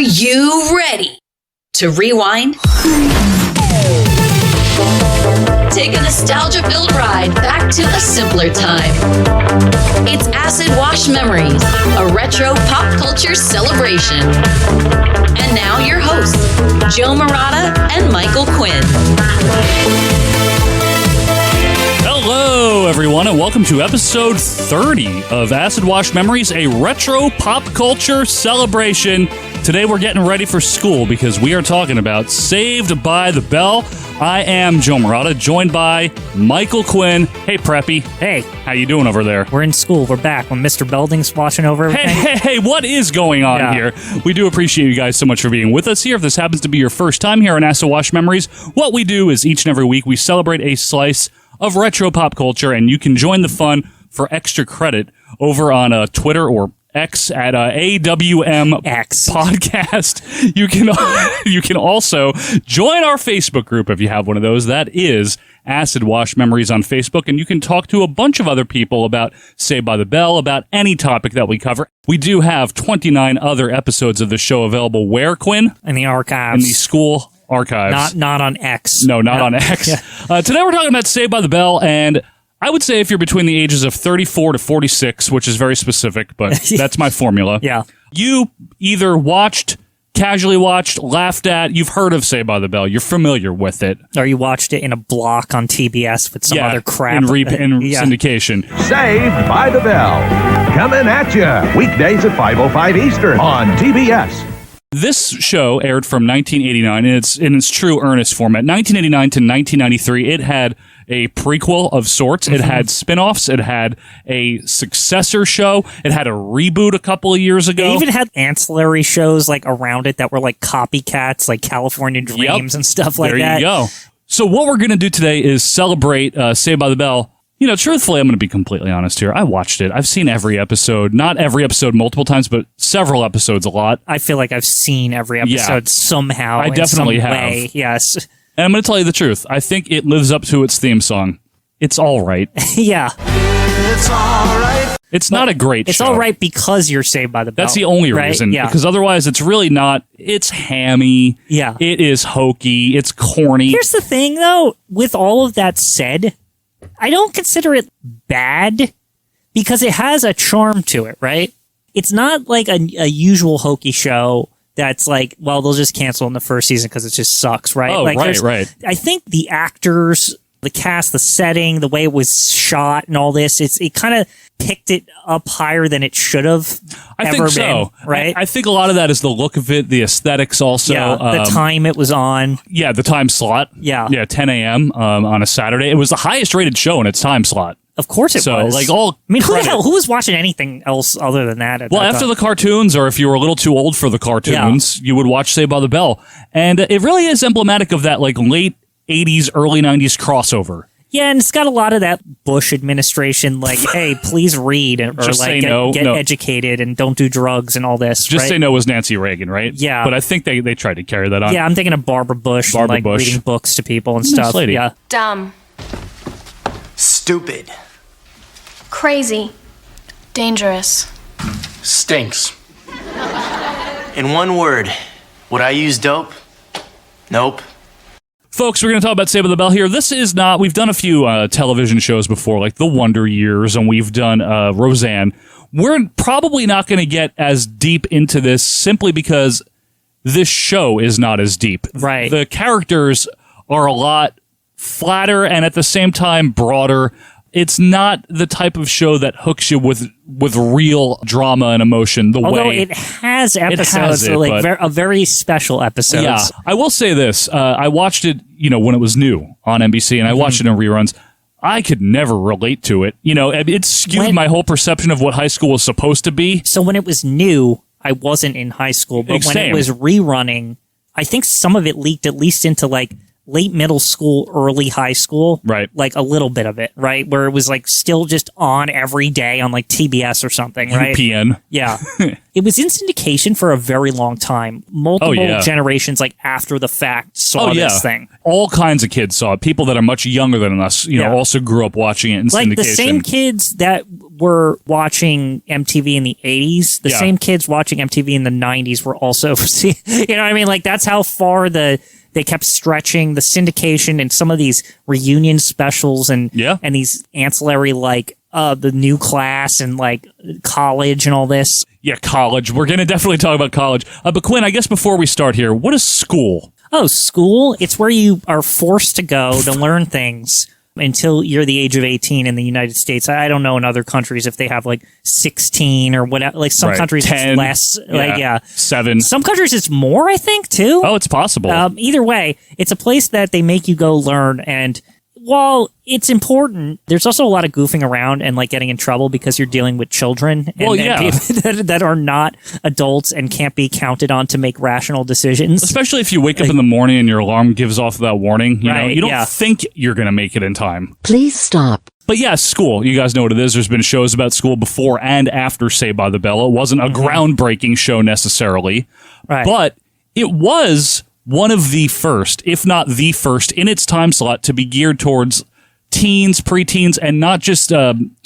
you ready to rewind? Take a nostalgia-filled ride back to a simpler time. It's Acid Wash Memories, a retro pop culture celebration. And now your hosts, Joe Murata and Michael Quinn. Hello, everyone, and welcome to episode 30 of Acid Wash Memories, a retro pop culture celebration. Today we're getting ready for school because we are talking about Saved by the Bell. I am Joe Murata, joined by Michael Quinn. Hey, Preppy. Hey. How you doing over there? We're in school. We're back when Mr. Belding's watching over everything. Hey, what is going on here? We do appreciate you guys so much for being with us here. If this happens to be your first time here on Acid Wash Memories, what we do is each and every week we celebrate a slice of retro pop culture, and you can join the fun for extra credit over on Twitter or X at AWM X Podcast. You can also join our Facebook group if you have one of those. That is Acid Wash Memories on Facebook, and you can talk to a bunch of other people about Saved by the Bell, about any topic that we cover. We do have 29 other episodes of the show available. Where, Quinn? In the archives. In the school archives. Not on X. No, not on X. Yeah. Today we're talking about Saved by the Bell, and I would say if you're between the ages of 34 to 46, which is very specific, but that's my formula. Yeah. You either casually watched, laughed at, you've heard of Saved by the Bell, you're familiar with it. Or you watched it in a block on TBS with some other crap. In syndication. Saved by the Bell. Coming at you. Weekdays at 5:05 Eastern on TBS. This show aired from 1989 in its true earnest format. 1989 to 1993, it had a prequel of sorts. It had spin-offs. It had a successor show. It had a reboot a couple of years ago. It even had ancillary shows like around it that were like copycats, like California Dreams and stuff like that. There you go. So what we're going to do today is celebrate Saved by the Bell. You know, truthfully, I'm going to be completely honest here. I watched it. I've seen every episode. Not every episode multiple times, but several episodes a lot. I feel like I've seen every episode somehow. I definitely have. Way. Yes. And I'm going to tell you the truth. I think it lives up to its theme song. It's all right. Yeah. It's all right. It's not a great show. It's all right because you're Saved by the Bell. That's the only reason. Yeah. Because otherwise, it's really not. It's hammy. Yeah. It is hokey. It's corny. Here's the thing, though. With all of that said, I don't consider it bad because it has a charm to it, right? It's not like a usual hokey show that's like, well, they'll just cancel in the first season because it just sucks, right? Oh, like, right. I think the actors, the cast, the setting, the way it was shot and all this, it kind of picked it up higher than it should have ever been, right? I think a lot of that is the look of it, the aesthetics also. Yeah, the time it was on. Yeah, the time slot. Yeah. Yeah, 10 a.m. On a Saturday. It was the highest rated show in its time slot. Of course it was. Like all I mean, who was watching anything else other than that? Well, after the cartoons, or if you were a little too old for the cartoons, you would watch Saved by the Bell. And it really is emblematic of that like late 80s, early 90s crossover. Yeah, and it's got a lot of that Bush administration, like, hey, please read, or Just like get educated and don't do drugs and all this. Just Say No was Nancy Reagan, right? Yeah. But I think they tried to carry that on. Yeah, I'm thinking of Barbara Bush, reading books to people and nice stuff. Lady. Yeah. Dumb. Stupid. Crazy. Dangerous. Stinks. In one word, would I use dope? Nope. Folks, we're going to talk about Saved by the Bell here. This is not, we've done a few television shows before, like The Wonder Years, and we've done Roseanne. We're probably not going to get as deep into this simply because this show is not as deep. Right. The characters are a lot flatter and at the same time broader. It's not the type of show that hooks you with real drama and emotion. Although it has episodes, a very special episodes. Yeah, I will say this: I watched it, when it was new on NBC, and I watched it in reruns. I could never relate to it. It skewed my whole perception of what high school was supposed to be. So when it was new, I wasn't in high school, but when it was rerunning, I think some of it leaked at least into like late middle school, early high school. Right. Like a little bit of it, right? Where it was like still just on every day on like TBS or something, right? UPN. Yeah. It was in syndication for a very long time. Multiple generations, like after the fact, saw this thing. All kinds of kids saw it. People that are much younger than us, you know, also grew up watching it in syndication. Like the same kids that were watching MTV in the 80s, the same kids watching MTV in the 90s were also, you know what I mean? Like that's how far they kept stretching the syndication and some of these reunion specials and these ancillary like the new class and like college and all this. Yeah, college. We're going to definitely talk about college. But Quinn, I guess before we start here, what is school? Oh, school? It's where you are forced to go to learn things until you're the age of 18 in the United States. I don't know in other countries if they have like 16 or whatever. Like some countries 10, it's less. 7. Some countries it's more, I think, too. Oh, it's possible. Either way, it's a place that they make you go learn. And while it's important, there's also a lot of goofing around and like getting in trouble because you're dealing with children and people that are not adults and can't be counted on to make rational decisions. Especially if you wake up in the morning and your alarm gives off that warning. You know, you don't think you're going to make it in time. Please stop. But yeah, school. You guys know what it is. There's been shows about school before and after Saved by the Bell. It wasn't a groundbreaking show necessarily, but it was one of the first, if not the first, in its time slot to be geared towards teens, preteens, and not just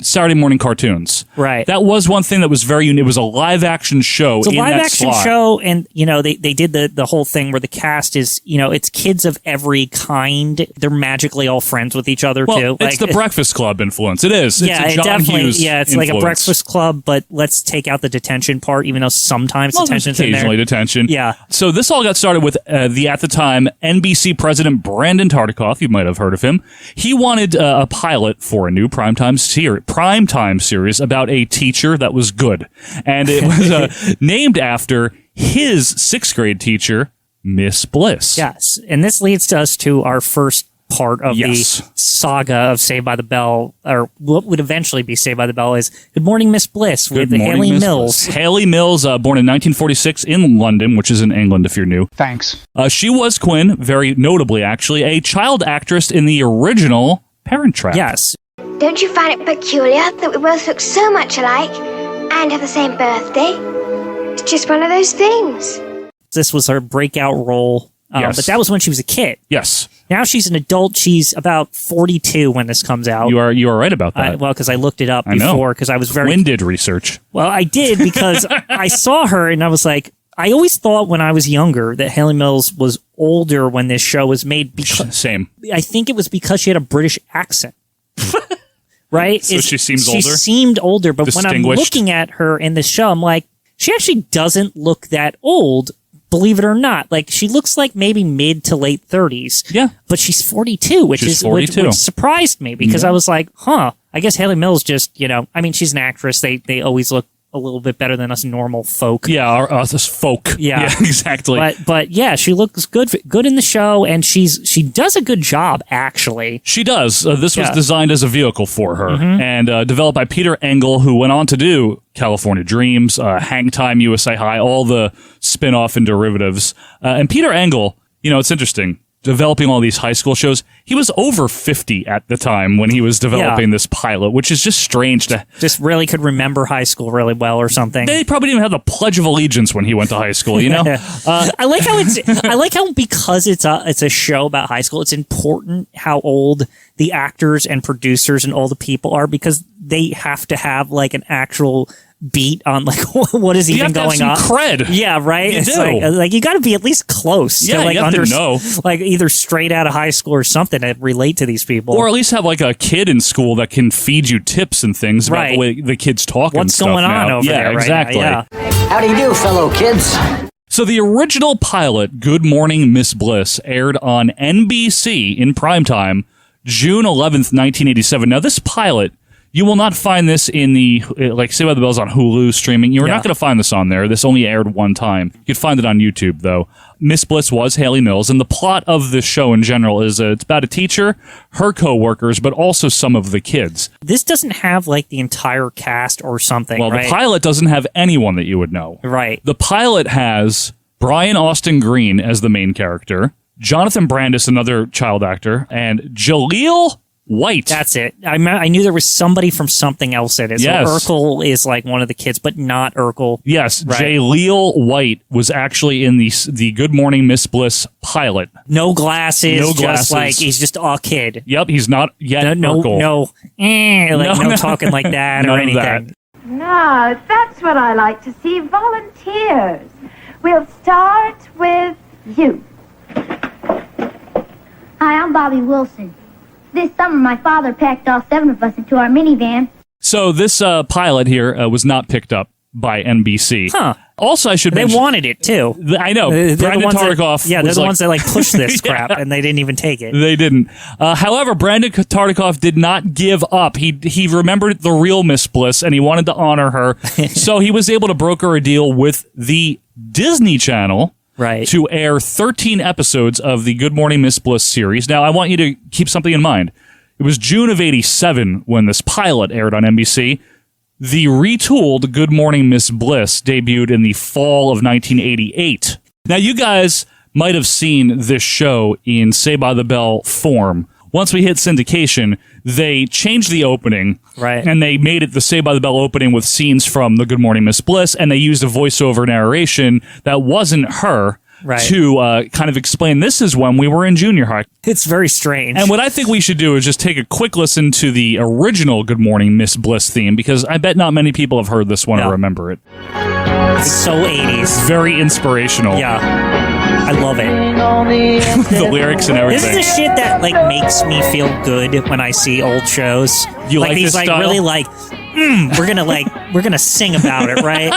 Saturday morning cartoons. Right. That was one thing that was very unique. It was a live action show. It's a live action show, and you know they did the whole thing where the cast is, you know, it's kids of every kind. They're magically all friends with each other too. It's the Breakfast Club influence. It is. Yeah, it's a John definitely. Hughes it's influence. like a Breakfast Club, but let's take out the detention part, even though sometimes detention's in there. Occasionally detention. Yeah. So this all got started with at the time NBC president Brandon Tartikoff. You might have heard of him. He wanted a pilot for a new primetime series about a teacher that was good, and it was named after his 6th grade teacher, Miss Bliss. Yes, and this leads us to our first part of the saga of Saved by the Bell, or what would eventually be Saved by the Bell, is Good Morning, Miss Bliss with Haley Mills. Haley Mills, born in 1946 in London, which is in England if you're new. Thanks. She was, Quinn, very notably actually, a child actress in the original Parent Trap. Yes. Don't you find it peculiar that we both look so much alike and have the same birthday? It's just one of those things. This was her breakout role, but that was when she was a kid. Yes. Now she's an adult. She's about 42 when this comes out. You are right about that. Well, because I looked it up before because I was very... Quinn did research. Well, I did because I saw her and I was like, I always thought when I was younger that Haley Mills was older when this show was made. Same. I think it was because she had a British accent. Right? So she seems older? She seemed older, but when I'm looking at her in the show, I'm like, she actually doesn't look that old, believe it or not. Like, she looks like maybe mid to late 30s. Yeah. But she's 42, which surprised me because I was like, I guess Haley Mills just, you know, I mean, she's an actress. They always look a little bit better than us normal folk. Yeah, us folk. Yeah, exactly. But yeah, she looks good in the show, and she does a good job actually. She does. This was designed as a vehicle for her and developed by Peter Engel, who went on to do California Dreams, Hang Time, USA High, all the spin-off and derivatives. And Peter Engel, you know, it's interesting. Developing all these high school shows, he was over 50 at the time when he was developing this pilot, which is just strange to just really could remember high school really well or something. They probably didn't even have the Pledge of Allegiance when he went to high school, you know. I like how because it's a show about high school, it's important how old the actors and producers and all the people are because they have to have like an actual beat on like what is even going on. Cred. Yeah, right. You it's do. like you got to be at least close to like you have to know, like either straight out of high school or something to relate to these people, or at least have like a kid in school that can feed you tips and things about the way the kids talk. What's and stuff going on now. over there? Exactly. Right now, yeah. How do you do, fellow kids? So the original pilot, Good Morning, Miss Bliss, aired on NBC in primetime June 11th, 1987. Now this pilot, you will not find this in the, like, Saved by the Bell's on Hulu streaming. You're not going to find this on there. This only aired one time. You could find it on YouTube, though. Miss Bliss was Haley Mills, and the plot of the show in general is it's about a teacher, her co-workers, but also some of the kids. This doesn't have, like, the entire cast or something, Well, right? The pilot doesn't have anyone that you would know. Right. The pilot has Brian Austin Green as the main character, Jonathan Brandis, another child actor, and Jaleel White. That's it. I knew there was somebody from something else in it. So Yes. Urkel is like one of the kids, but not Urkel. Yes, Right. Jaleel White was actually in the Good Morning Miss Bliss pilot. No glasses. No Just glasses. like he's just a kid. Yep, he's not yet Urkel. No talking like that or None of anything. that. Now, that's what I like to see, volunteers. We'll start with you. Hi, I'm Bobby Wilson. This summer, my father packed all 7 of us into our minivan. So this pilot here was not picked up by NBC. Huh. Also, I should They mention... wanted it, too. I know. They're the Brandon ones that- Tartikoff Yeah, they're was the like- ones that like push this Yeah. crap, and they didn't even take it. They didn't. However, Brandon Tartikoff did not give up. He remembered the real Miss Bliss, and he wanted to honor her. So he was able to broker a deal with the Disney Channel Right. to air 13 episodes of the Good Morning Miss Bliss series. Now, I want you to keep something in mind. It was June of '87 when this pilot aired on NBC. The retooled Good Morning Miss Bliss debuted in the fall of 1988. Now, you guys might have seen this show in Saved by the Bell form. Once we hit syndication, they changed the opening, Right. and they made it the Saved by the Bell opening with scenes from the Good Morning Miss Bliss, and they used a voiceover narration that wasn't her Right. to kind of explain this is when we were in junior high. It's very strange. And what I think we should do is just take a quick listen to the original Good Morning Miss Bliss theme, because I bet not many people have heard this one or remember it. It's so 80s. Very inspirational. Yeah. I love it. The lyrics and This everything. is the shit that like makes me feel good when I see old shows. You like these this like style? really like we're gonna sing about it, right?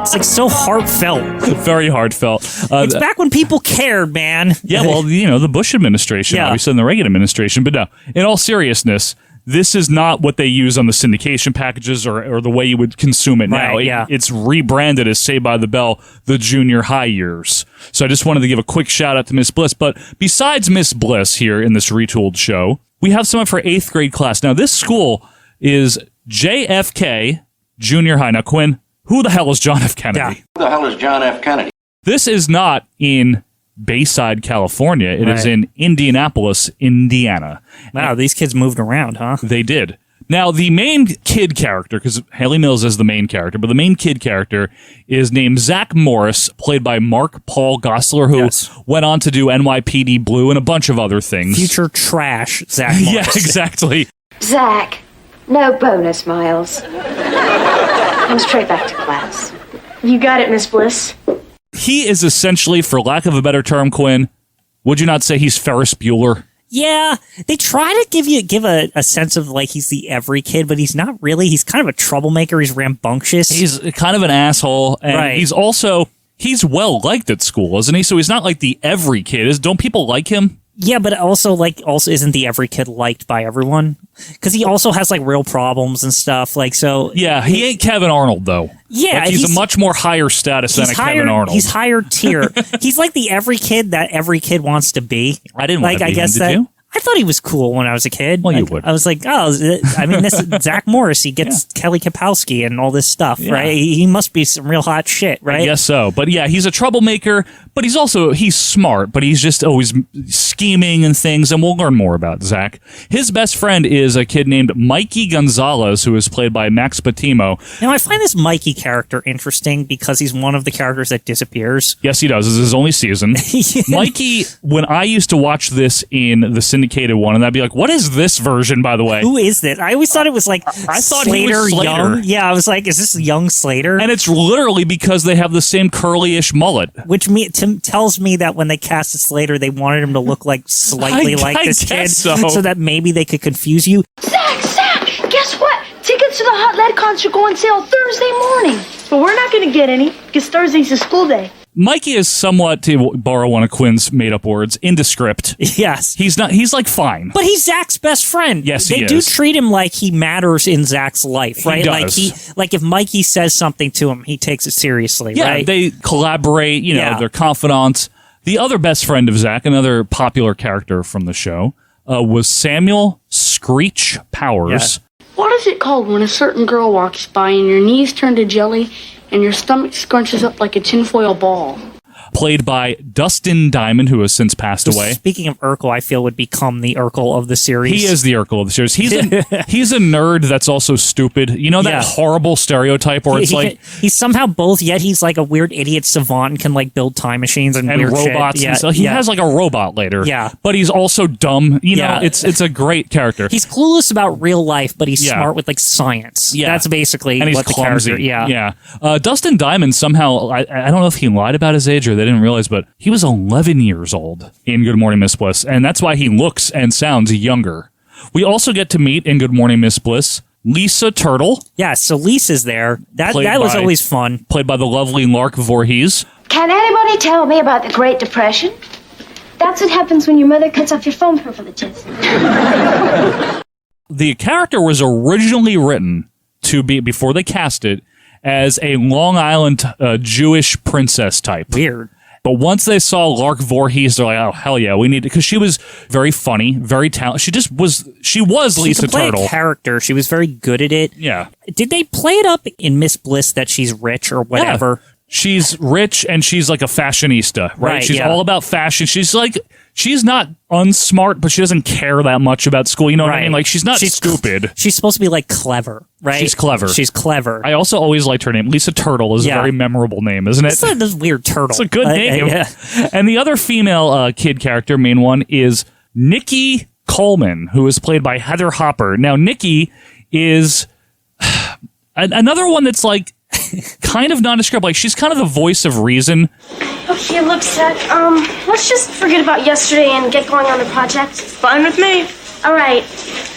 It's like so heartfelt. Very heartfelt. It's back when people cared, man. Yeah, well, you know, the Bush administration, Yeah. obviously, and the Reagan administration. But no, in all seriousness, this is not what they use on the syndication packages or the way you would consume it now. Right, yeah. It's rebranded as Saved by the Bell, the junior high years. So I just wanted to give a quick shout out to Miss Bliss. But besides Miss Bliss here in this retooled show, we have someone for 8th grade class. Now, this school is JFK Junior High. Now, Quinn, who the hell is John F. Kennedy? Yeah. Who the hell is John F. Kennedy? This is not in Bayside, California. It is Right. in Indianapolis, Indiana. Wow, these kids moved around, huh? They did. Now, the main kid character, because Haley Mills is the main character, but the main kid character is named Zach Morris, played by Mark Paul Gosselaar, who Yes. went on to do NYPD Blue and a bunch of other things. Future trash, Zach Morris. Yeah, exactly. Zach, no bonus miles. Come straight back to class. You got it, Miss Bliss. He is essentially, for lack of a better term, Quinn, would you not say he's Ferris Bueller? Yeah, they try to give a sense of like he's the every kid, but he's not really. He's kind of a troublemaker. He's rambunctious. He's kind of an asshole, and Right. he's well liked at school, isn't he? So he's not like the every kid. Don't people like him? Yeah, but also isn't the every kid liked by everyone? Because he also has like real problems and stuff. Like so. Yeah, he ain't Kevin Arnold though. Yeah, Like, he's a much more higher status than a Kevin Arnold. He's higher tier. He's like the every kid that every kid wants to be. I didn't want like. to be I guess him, that. did you? I thought he was cool when I was a kid. Well, you Like, would. I was like, oh, I mean, this is Zach Morris. He gets Kelly Kapowski and all this stuff, Yeah. right? He must be some real hot shit, right? I guess so. But yeah, he's a troublemaker, but he's smart, but he's just always scheming and things, and we'll learn more about Zach. His best friend is a kid named Mikey Gonzalez, who is played by Max Patimo. Now, I find this Mikey character interesting because he's one of the characters that disappears. Yes, he does. This is his only season. Mikey, when I used to watch this in the syndicated one, and I'd be like, what is this version, by the way? Who is this? I always thought it was like I thought he was Slater. Young. Yeah, I was like, is this young Slater? And it's literally because they have the same curly-ish mullet. Which tells me that when they casted Slater, they wanted him to look like slightly like I this kid, guess so. that maybe they could confuse you. Zach, guess what? Tickets to the Hot Lead concert go on sale Thursday morning. But we're not going to get any because Thursday's a school day. Mikey is somewhat, to borrow one of Quinn's made-up words, indescript. Yes. He's like fine. But he's Zach's best friend. Yes, they he do is. treat him like he matters in Zach's life, right? does. Like if Mikey says something to him, he takes it seriously, Yeah, right? they collaborate, they're confidants. The other best friend of Zach, another popular character from the show, was Samuel Screech Powers. What is it called when a certain girl walks by and your knees turn to jelly and your stomach scrunches up like a tinfoil ball? played by Dustin Diamond, who has since passed away. Speaking of Urkel, I feel would become the Urkel of the series. He is the Urkel of the series. He's a nerd that's also stupid. You know that horrible stereotype where it's he's somehow both, yet he's like a weird idiot savant and can like build time machines and weird robots. Shit. And stuff. He has like a robot later. Yeah. But he's also dumb. You know, it's a great character. He's clueless about real life, but he's smart with like science. Yeah. That's basically and he's what clumsy. the character. Yeah. Dustin Diamond somehow, I don't know if he lied about his age or they didn't realize, but he was 11 years old in Good Morning Miss Bliss, and that's why he looks and sounds younger. We also get to meet in Good Morning Miss Bliss Lisa Turtle. Yeah, so Lisa's there. That was always fun. Played by the lovely Lark Voorhees. Can anybody tell me about the Great Depression? That's what happens when your mother cuts off your phone privileges. The character was originally written to be, before they cast it, as a Long Island Jewish princess type. Weird. But once they saw Lark Voorhees, they're like, oh, hell yeah, we need to, because she was very funny, very talented. She was Lisa Turtle. A character. She was very good at it. Yeah. Did they play it up in Miss Bliss that she's rich or whatever? Yeah. She's rich and she's like a fashionista, right? She's all about fashion. She's not unsmart, but she doesn't care that much about school. You know what I mean? Like, she's not stupid. She's supposed to be like clever, right? She's clever. She's clever. I also always liked her name. Lisa Turtle is a very memorable name, isn't it? It's like this weird turtle. It's a good name. Yeah. And the other female kid character, main one, is Nikki Coleman, who is played by Heather Hopper. Now, Nikki is another one that's like kind of nondescript. Like, she's kind of the voice of reason. Okay, look, Seth, let's just forget about yesterday and get going on the project. Fine with me. All right.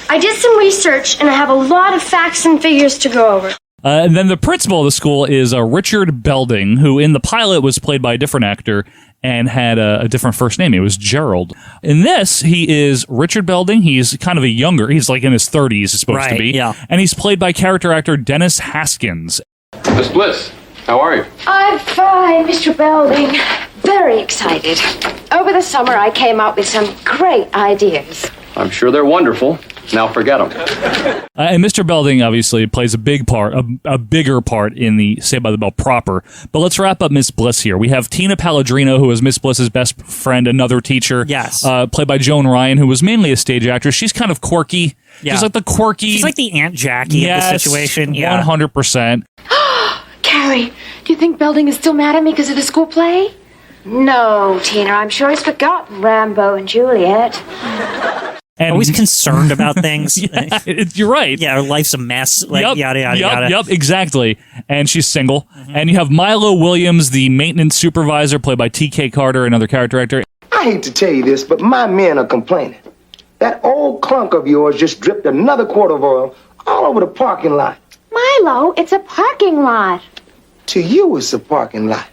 I did some research, and I have a lot of facts and figures to go over. And then the principal of the school is Richard Belding, who in the pilot was played by a different actor and had a different first name. It was Gerald. In this, he is Richard Belding. He's kind of a younger, he's like in his 30s, he's supposed to be. Yeah. And he's played by character actor Dennis Haskins. Miss Bliss, how are you? I'm fine, Mr. Belding. Very excited. Over the summer, I came up with some great ideas. I'm sure they're wonderful. Now forget them. And Mr. Belding obviously plays a big part, a bigger part in the Saved by the Bell proper. But let's wrap up Miss Bliss here. We have Tina Palladrino, who is Miss Bliss's best friend, another teacher. Yes. Played by Joan Ryan, who was mainly a stage actress. She's kind of quirky. Yeah. She's like the quirky. She's like the Aunt Jackie of the situation. Yeah. 100%. Carrie, do you think Belding is still mad at me because of the school play? No, Tina, I'm sure he's forgotten Rambo and Juliet. And always concerned about things. You're right. Yeah, her life's a mess. Like, yada, yada, yada. Yep, exactly. And she's single. Mm-hmm. And you have Milo Williams, the maintenance supervisor, played by T.K. Carter, another character actor. I hate to tell you this, but my men are complaining. That old clunk of yours just dripped another quart of oil all over the parking lot. Milo, it's a parking lot. To you, it's a parking lot.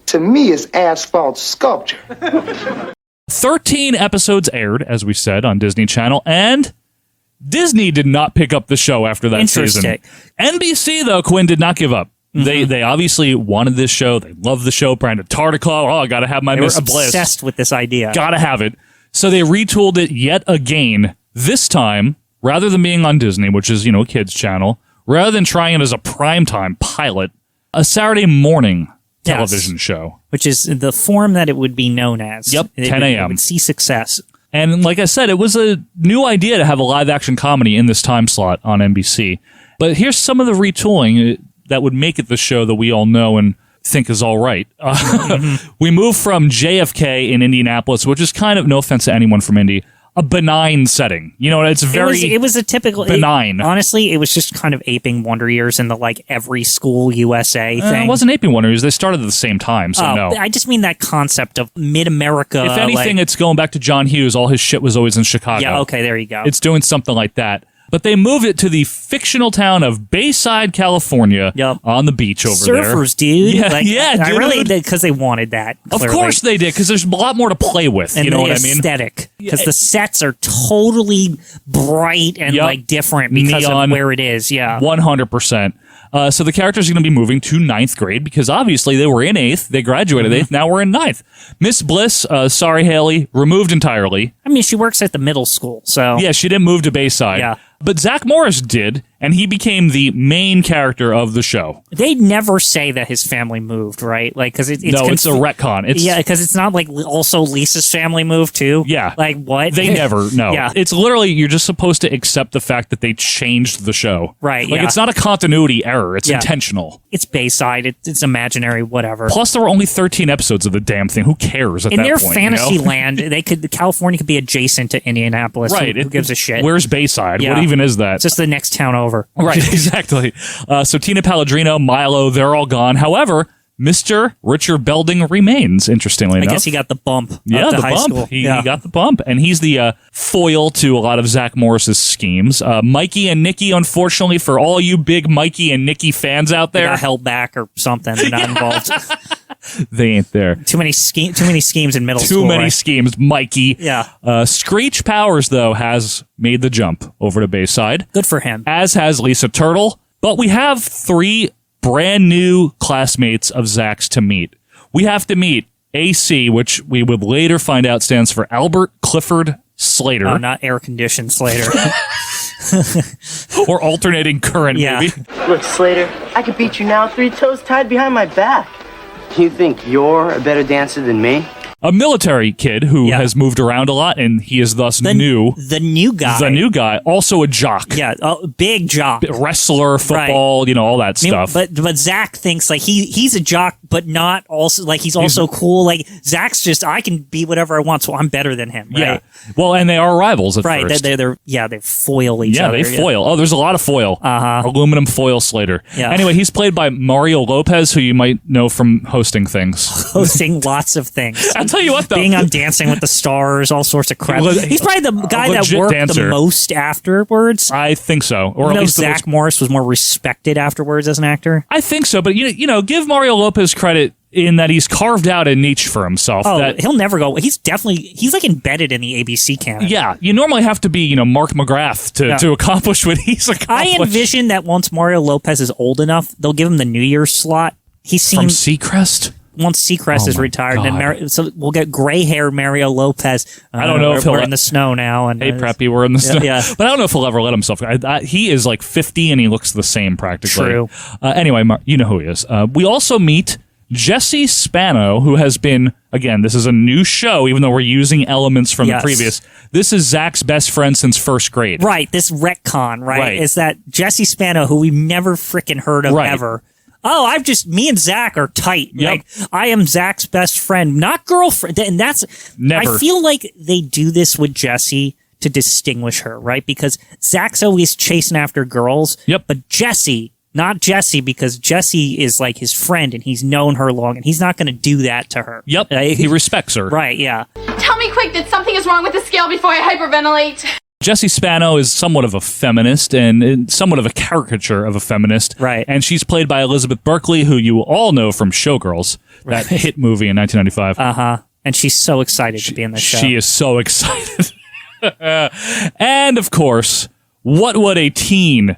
To me, it's asphalt sculpture. 13 episodes aired, as we said, on Disney Channel, and Disney did not pick up the show after that season. NBC, though, Quinn, did not give up. Mm-hmm. They obviously wanted this show. They loved the show. Brandon Tartikoff, I got to have my Miss Bliss. They were obsessed with this idea. Got to have it. So they retooled it yet again. This time, rather than being on Disney, which is, a kids channel, rather than trying it as a primetime pilot, a Saturday morning television show. Which is the form that it would be known as. Yep, 10 a.m. It would see success. And like I said, it was a new idea to have a live-action comedy in this time slot on NBC. But here's some of the retooling that would make it the show that we all know and think is all right. We move from JFK in Indianapolis, which is kind of, no offense to anyone from Indy, a benign setting. It's very It was a typical benign. Honestly, it was just kind of aping Wonder Years and the every school USA thing. It wasn't aping Wonder Years. They started at the same time, so no. I just mean that concept of mid-America. If anything, it's going back to John Hughes. All his shit was always in Chicago. Yeah, okay, there you go. It's doing something like that. But they moved it to the fictional town of Bayside, California, on the beach over there. Surfers, dude. Yeah, dude. I really did, because they wanted that. Clearly. Of course they did, because there's a lot more to play with. And you know what I mean? Aesthetic, because the sets are totally bright and different because Neon, of where it is. Yeah, 100%. So the characters are going to be moving to 9th grade because obviously they were in 8th. They graduated 8th. Now we're in 9th. Miss Bliss, sorry, Haley, removed entirely. I mean, she works at the middle school, so... Yeah, she didn't move to Bayside. Yeah. But Zach Morris did, and he became the main character of the show. They never say that his family moved, right? Like, because it's a retcon. Yeah, because it's not like also Lisa's family moved too. Yeah, like what? They never. No, yeah. It's literally you're just supposed to accept the fact that they changed the show. Right. Like it's not a continuity error. It's intentional. It's Bayside. It's imaginary. Whatever. Plus, there were only 13 episodes of the damn thing. Who cares at in that their point? fantasy land? California could be adjacent to Indianapolis. Right. Who gives a shit? Where's Bayside? Yeah. What even is that? It's just the next town over. Right, exactly. So Tina Palladrino, Milo, they're all gone. However, Mr. Richard Belding remains, interestingly enough. I guess he got the bump yeah, up to the high bump. school. He got the bump, and he's the foil to a lot of Zach Morris's schemes. Mikey and Nikki, unfortunately, for all you big Mikey and Nikki fans out there. They got held back or something. They're not involved. They ain't there. Too many schemes in middle school. Too many right? schemes, Mikey. Yeah. Screech Powers, though, has made the jump over to Bayside. Good for him. As has Lisa Turtle. But we have 3 brand new classmates of Zach's to meet. We have to meet AC, which we would later find out stands for Albert Clifford Slater. Oh, not air-conditioned Slater. Or alternating current, maybe. Look, Slater, I could beat you now 3 toes tied behind my back. You think you're a better dancer than me? A military kid who has moved around a lot, and he is thus new. The new guy. The new guy. Also a jock. Yeah, big jock. Wrestler, football, all that stuff. But Zach thinks like he's a jock, but not also like he's also cool. Like Zach's just I can be whatever I want, so I'm better than him. Right? Yeah. Well, and they are rivals at first. They foil each other. Yeah, they foil. Oh, there's a lot of foil. Aluminum foil Slater. Yeah. Anyway, he's played by Mario Lopez, who you might know from hosting things. Hosting lots of things. I'll tell you what, though. Being on Dancing with the Stars, all sorts of crap. He's probably the guy that worked the most afterwards. I think so. Or at least Zach Morris was more respected afterwards as an actor. I think so, but give Mario Lopez credit in that he's carved out a niche for himself. Oh, he'll never go. He's like embedded in the ABC canon. Yeah, you normally have to be, Mark McGrath to accomplish what he's accomplished. I envision that once Mario Lopez is old enough, they'll give him the New Year's slot. He seems from Seacrest. Once Seacrest is retired, then so we'll get gray hair Mario Lopez. I don't know if we're in the snow now. And hey, Preppy, we're in the snow. Yeah. But I don't know if he'll ever let himself go. He is like 50 and he looks the same practically. True. Anyway, you know who he is. We also meet Jesse Spano, who has been, again, this is a new show, even though we're using elements from the previous. This is Zach's best friend since first grade. Right. This retcon, right? Is that Jesse Spano, who we've never freaking heard of ever. Oh, me and Zach are tight. Yep. Like, I am Zach's best friend, not girlfriend. And that's, never. I feel like they do this with Jessie to distinguish her, right? Because Zach's always chasing after girls. Yep. But Jessie, not Jessie, because Jessie is like his friend and he's known her long and he's not going to do that to her. Yep. He respects her. Right, yeah. Tell me quick that something is wrong with the scale before I hyperventilate. Jesse Spano is somewhat of a feminist and somewhat of a caricature of a feminist. Right. And she's played by Elizabeth Berkley, who you all know from Showgirls, that hit movie in 1995. Uh-huh. And she's so excited to be in the show. She is so excited. And, of course, what would a teen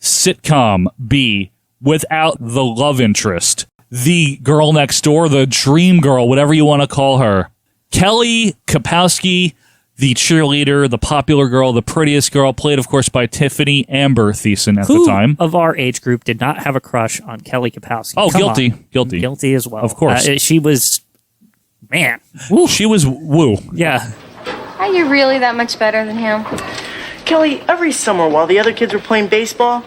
sitcom be without the love interest? The girl next door, the dream girl, whatever you want to call her. Kelly Kapowski, the cheerleader, the popular girl, the prettiest girl, played, of course, by Tiffany Amber Thiessen at the time. Of our age group did not have a crush on Kelly Kapowski. Oh, Come guilty. on. Guilty. Guilty as well. Of course. She was, man. Woo. She was woo. Yeah. Are you really that much better than him? Kelly, every summer while the other kids were playing baseball,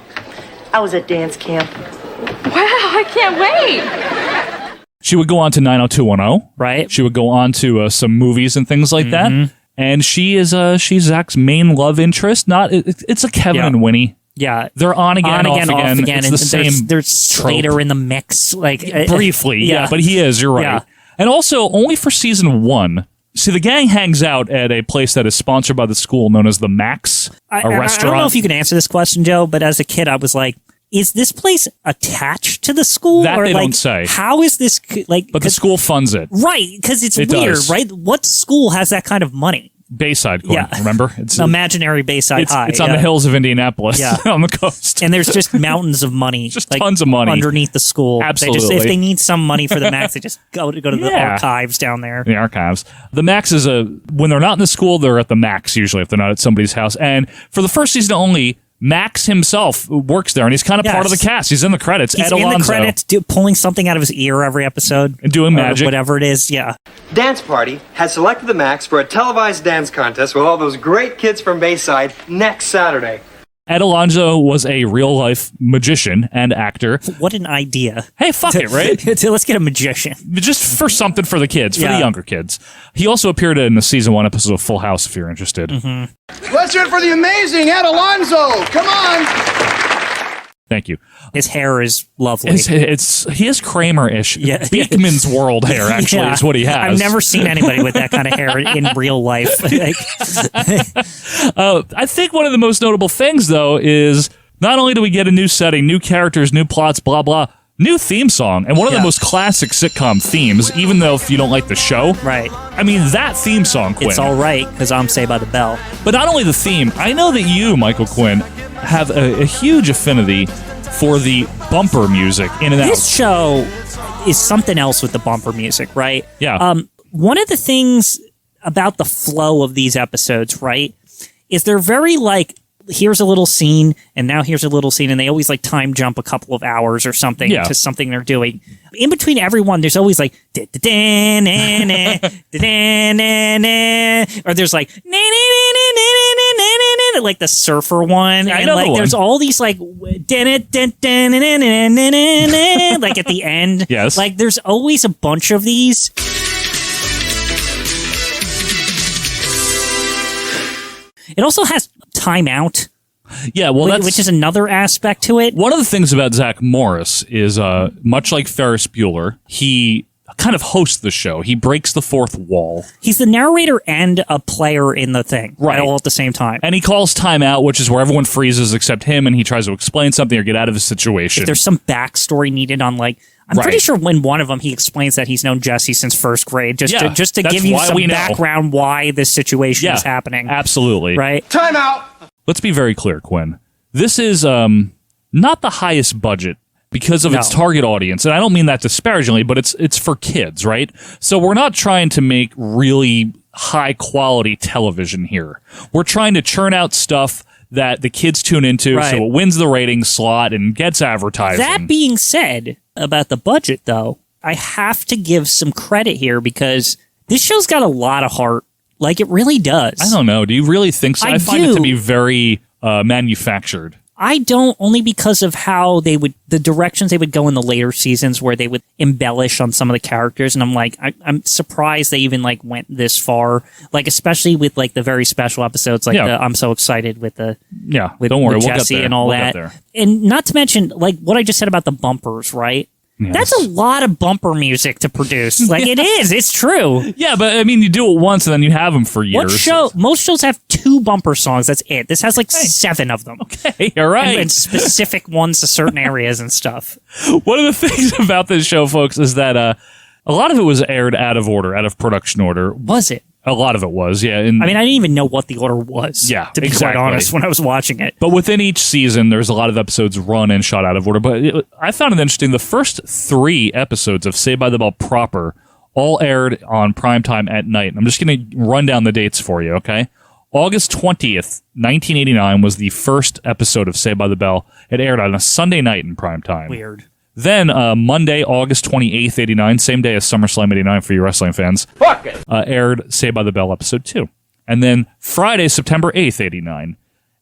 I was at dance camp. Wow, I can't wait. She would go on to 90210. Right. She would go on to some movies and things like that. And she's Zach's main love interest. It's a Kevin and Winnie. Yeah, they're on again, off again. It's the same. There's Slater in the mix, like briefly. Yeah, but he is. You're right. Yeah. And also, only for season 1. See, the gang hangs out at a place that is sponsored by the school, known as the Max, a restaurant. I don't know if you can answer this question, Joe, but as a kid, I was like, is this place attached to the school? That or they like, don't say. How is this like? But the school funds it. Right, because it's It weird, does. right? What school has that kind of money? Bayside, Quinn, remember? It's imaginary Bayside High. It's on the hills of Indianapolis, on the coast. And there's just mountains of money. Just tons of money. Underneath the school. Absolutely. If they need some money for the Max, they just go to the archives down there. The archives. The Max is when they're not in the school, they're at the Max usually if they're not at somebody's house. And for the first season only, Max himself works there, and he's kind of part of the cast. He's in the credits. He's Ed in Alonzo. the credits, pulling something out of his ear every episode. And doing magic. Whatever it is, yeah. Dance Party has selected the Max for a televised dance contest with all those great kids from Bayside next Saturday. Ed Alonzo was a real-life magician and actor. What an idea. Hey, fuck it, right? Let's get a magician. Just for something for the kids, for the younger kids. He also appeared in the season 1 episode of Full House, if you're interested. Let's hear it for the amazing Ed Alonzo. Come on. Thank you. His hair is lovely. He has Kramer-ish. Yeah. Beekman's World hair, actually, is what he has. I've never seen anybody with that kind of hair in real life. I think one of the most notable things, though, is not only do we get a new setting, new characters, new plots, blah, blah, new theme song, and one of the most classic sitcom themes, even though if you don't like the show. Right. I mean, that theme song, Quinn. It's all right, because I'm Saved by the Bell. But not only the theme, I know that you, Michael Quinn, have a huge affinity for the bumper music in and out. This show is something else with the bumper music, right? Yeah. One of the things about the flow of these episodes, right, is they're very like, here's a little scene, and now here's a little scene, and they always like time jump a couple of hours or something to something they're doing. In between everyone, there's always like, or there's like, like the surfer one, and like there's all these like, like at the end. Yes. Like there's always a bunch of these. It also has timeout. Yeah, well, which is another aspect to it. One of the things about Zach Morris is, much like Ferris Bueller, he kind of hosts the show. He breaks the fourth wall. He's the narrator and a player in the thing, right? All at the same time. And he calls timeout, which is where everyone freezes except him, and he tries to explain something or get out of the situation. If there's some backstory needed on like. I'm pretty sure when one of them he explains that he's known Jesse since first grade, just to give you some background why this situation is happening. Absolutely. Right? Time out! Let's be very clear, Quinn. This is not the highest budget because of its target audience. And I don't mean that disparagingly, but it's for kids, right? So we're not trying to make really high-quality television here. We're trying to churn out stuff that the kids tune into so it wins the ratings slot and gets advertising. That being said, about the budget, though, I have to give some credit here because this show's got a lot of heart. Like, it really does. I don't know. Do you really think so? I find it to be very manufactured. I don't, only because of how the directions they would go in the later seasons where they would embellish on some of the characters. And I'm like, I'm surprised they even like went this far. Like, especially with like the very special episodes, like I'm so excited with the, with, don't worry, with we'll Jesse get there. and all that. And not to mention like what I just said about the bumpers, right? Yes. That's a lot of bumper music to produce. Like it is. It's true. Yeah, but I mean, you do it once and then you have them for years. Most shows have 2 bumper songs. That's it. This has like 7 of them. Okay, all right. And specific ones to certain areas and stuff. One of the things about this show, folks, is that a lot of it was aired out of order, out of production order. Was it? A lot of it was, yeah. I mean, I didn't even know what the order was, to be quite honest, when I was watching it. But within each season, there's a lot of episodes run and shot out of order. But I found it interesting. The first 3 episodes of Saved by the Bell proper all aired on primetime at night. I'm just going to run down the dates for you, okay? August 20th, 1989 was the first episode of Saved by the Bell. It aired on a Sunday night in primetime. Weird. Then Monday, August 28th, 89, same day as SummerSlam 89 for you wrestling fans. Fuck it! Aired Saved by the Bell episode 2. And then Friday, September 8th, 89.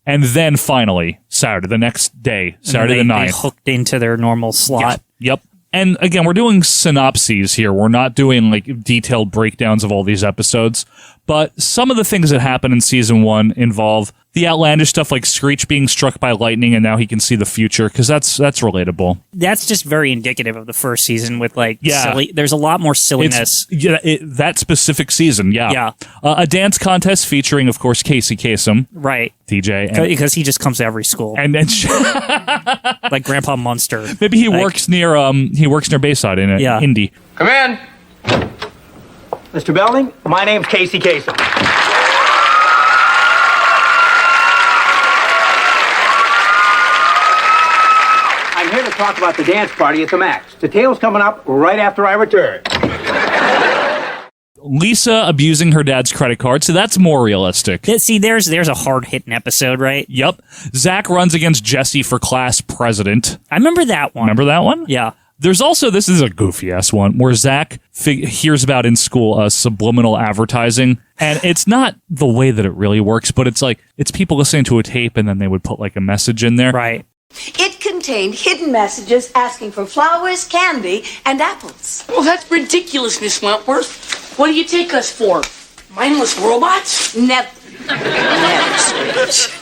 And then finally, Saturday, the next day, Saturday the 9th. They hooked into their normal slot. Yeah. Yep. And again, we're doing synopses here. We're not doing like detailed breakdowns of all these episodes. But some of the things that happen in season 1 involve the outlandish stuff like Screech being struck by lightning and now he can see the future, because that's relatable. That's just very indicative of the first season with like silly. There's a lot more silliness. That specific season, Yeah. A dance contest featuring, of course, Casey Kasem. Right. TJ. Because he just comes to every school. And like Grandpa Munster. Maybe he works near Bayside in Indy. Come in. Mr. Belding, my name's Casey Kasem. to talk about the dance party at the Max. Details coming up right after I return. Lisa abusing her dad's credit card, so that's more realistic. See, there's a hard-hitting episode, right? Yep. Zach runs against Jesse for class president. I remember that one. Remember that one? Yeah. There's also, this is a goofy-ass one, where Zach hears about in school subliminal advertising, and it's not the way that it really works, but it's like, it's people listening to a tape, and then they would put like a message in there. Right. It contained hidden messages asking for flowers, candy, and apples. Well, that's ridiculous, Miss Wentworth. What do you take us for? Mindless robots? Never, sweet.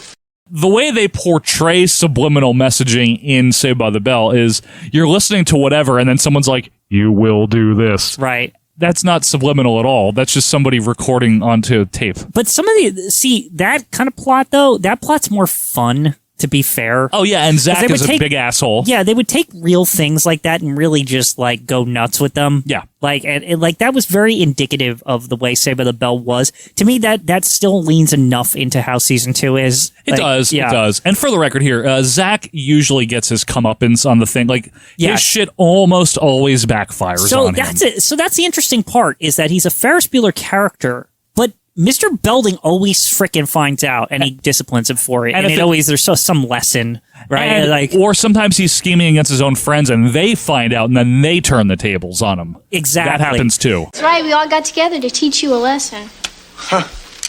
The way they portray subliminal messaging in Saved by the Bell is you're listening to whatever, and then someone's like, you will do this. Right. That's not subliminal at all. That's just somebody recording onto tape. But some of that kind of plot, though, that plot's more fun, to be fair. Oh, yeah, and Zach is a big asshole. Yeah, they would take real things like that and really just, like, go nuts with them. Yeah. Like, and that was very indicative of the way Saved by the Bell was. To me, that still leans enough into how season 2 is. It does. And for the record here, Zach usually gets his comeuppance on the thing. Like, his shit almost always backfires on him. So that's the interesting part, is that he's a Ferris Bueller character, but Mr. Belding always frickin' finds out, and he disciplines him for it. And there's some lesson, right? Or sometimes he's scheming against his own friends, and they find out, and then they turn the tables on him. Exactly. That happens too. That's right, we all got together to teach you a lesson. Huh.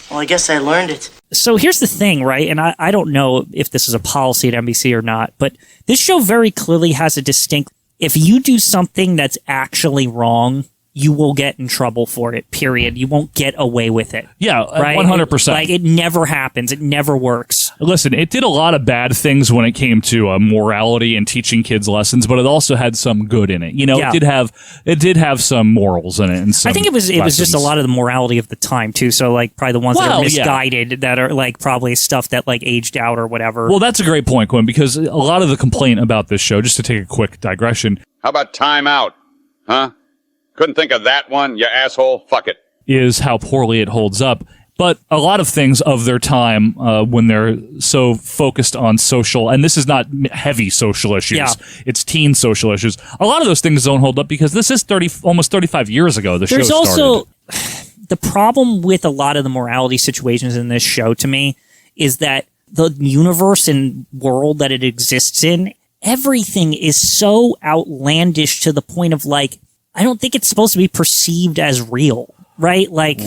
Well, I guess I learned it. So here's the thing, right? And I don't know if this is a policy at NBC or not, but this show very clearly has a distinct... If you do something that's actually wrong, you will get in trouble for it, period. You won't get away with it. Yeah, right? 100%. It never happens. It never works. Listen, it did a lot of bad things when it came to morality and teaching kids lessons, but it also had some good in it. You know, it did have some morals in it. And some I think it was just a lot of the morality of the time too. So like probably the ones that are misguided, that are like probably stuff that like aged out or whatever. Well, that's a great point, Quinn, because a lot of the complaint about this show, just to take a quick digression. How about Time Out? Huh? Couldn't think of that one, you asshole. Fuck it. Is how poorly it holds up. But a lot of things of their time, when they're so focused on social, and this is not heavy social issues, it's teen social issues. A lot of those things don't hold up because this is almost 35 years ago the show started. There's also the problem with a lot of the morality situations in this show to me is that the universe and world that it exists in, everything is so outlandish to the point of like, I don't think it's supposed to be perceived as real, right? Like,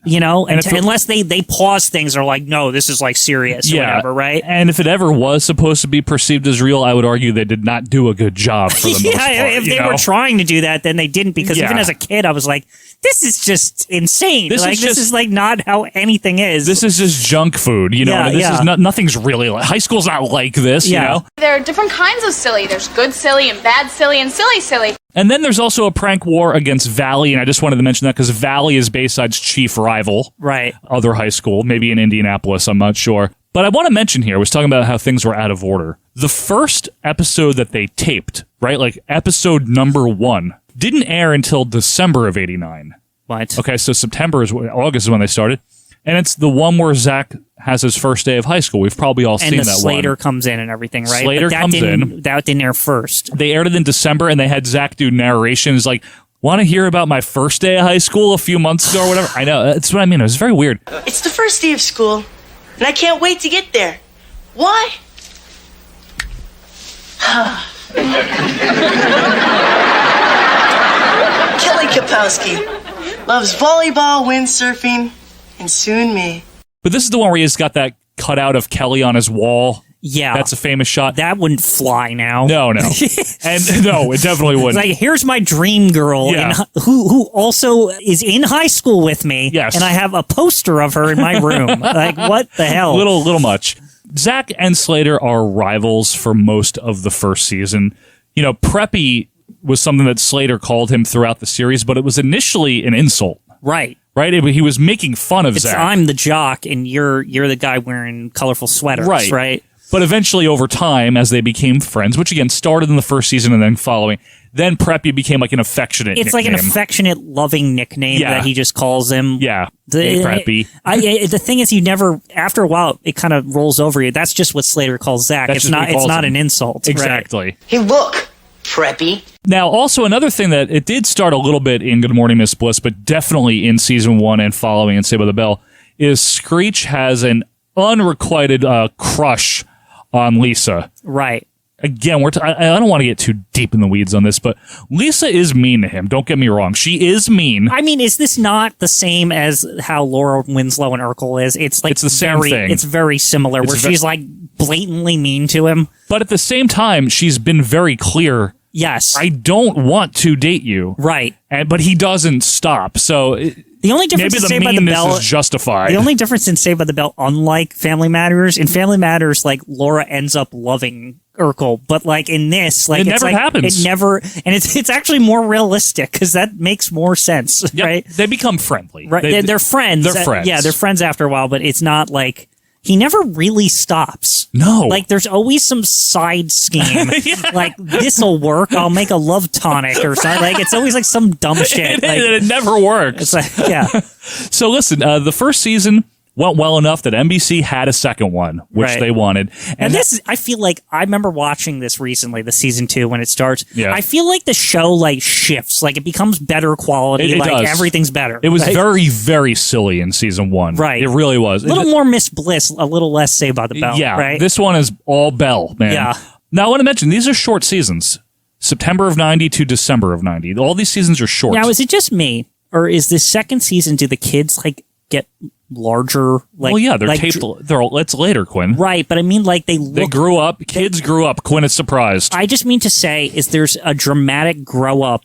you know, and unless they pause things or like, no, this is like serious or whatever, right? And if it ever was supposed to be perceived as real, I would argue they did not do a good job for the most part. If they were trying to do that, then they didn't, because even as a kid, I was like, this is just insane. This is like not how anything is. This is just junk food, you know? This is nothing's really like, high school's not like this, you know? There are different kinds of silly. There's good silly and bad silly and silly silly. And then there's also a prank war against Valley, and I just wanted to mention that because Valley is Bayside's chief rival. Right. Other high school, maybe in Indianapolis, I'm not sure. But I want to mention here, I was talking about how things were out of order. The first episode that they taped, right, like episode number 1, didn't air until December of '89. What? Okay, so August is when they started. And it's the one where Zach has his first day of high school. We've probably all seen that one. And Slater comes in and everything, right? Slater comes in. That didn't air first. They aired it in December, and they had Zach do narrations like, want to hear about my first day of high school a few months ago or whatever? I know. That's what I mean. It was very weird. It's the first day of school, and I can't wait to get there. Why? Kelly Kapowski loves volleyball, windsurfing, and soon me. But this is the one where he's got that cutout of Kelly on his wall. Yeah. That's a famous shot. That wouldn't fly now. No. And no, it definitely wouldn't. It's like, here's my dream girl who also is in high school with me. Yes. And I have a poster of her in my room. Like, what the hell? Little much. Zach and Slater are rivals for most of the first season. You know, preppy was something that Slater called him throughout the series, but it was initially an insult. Right. Right? He was making fun of Zach. I'm the jock, and you're the guy wearing colorful sweaters, right? But eventually, over time, as they became friends, which again started in the first season and then following, then Preppy became like an affectionate It's nickname. like an affectionate, loving nickname that he just calls him. Yeah. Hey, Preppy. The thing is, you never, after a while, it kind of rolls over you. That's just what Slater calls Zach. That's It's just what not. he calls It's not him. an insult. Exactly. Right? Hey, look, Preppy. Now, also another thing that it did start a little bit in Good Morning Miss Bliss, but definitely in season 1 and following in Saved by the Bell, is Screech has an unrequited crush on Lisa. Right. Again, I don't want to get too deep in the weeds on this, but Lisa is mean to him. Don't get me wrong. She is mean. I mean, is this not the same as how Laura Winslow and Urkel is? It's like It's the same thing. It's very similar, where she's like blatantly mean to him. But at the same time, she's been very clear. Yes. I don't want to date you. Right. But he doesn't stop. So the only difference maybe in the Saved by the meanness Bell is justified. The only difference in Saved by the Bell, unlike Family Matters, in Family Matters, like Laura ends up loving Urkel, but like in this, like It it's never like, happens. It never, and it's actually more realistic because that makes more sense, Yep. right? They become friendly. Right? They're friends. They're friends. Yeah, they're friends after a while, but it's not like he never really stops. No. Like there's always some side scheme. Like this'll work. I'll make a love tonic or something. Like it's always like some dumb shit. It never works. It's like, yeah. So listen, the first season went well enough that NBC had a second one, which Right. they wanted. And this, I feel like I remember watching this recently, the season 2 when it starts. Yeah. I feel like the show like shifts, like it becomes better quality, It like does. everything's better. It was right? very, very silly in season 1. Right. It really was. A little more Miss Bliss, a little less Saved by the Bell. Yeah. right. This one is all Bell, man. Yeah. Now I want to mention these are short seasons. September of 90 to December of 90. All these seasons are short. Now, is it just me, or is the second season? Do the kids like get larger? Like, well, yeah, they're like, taped. It's later, Quinn. Right, but I mean, like they grew up. Kids grew up. Quinn is surprised. I just mean to say, is there's a dramatic grow up?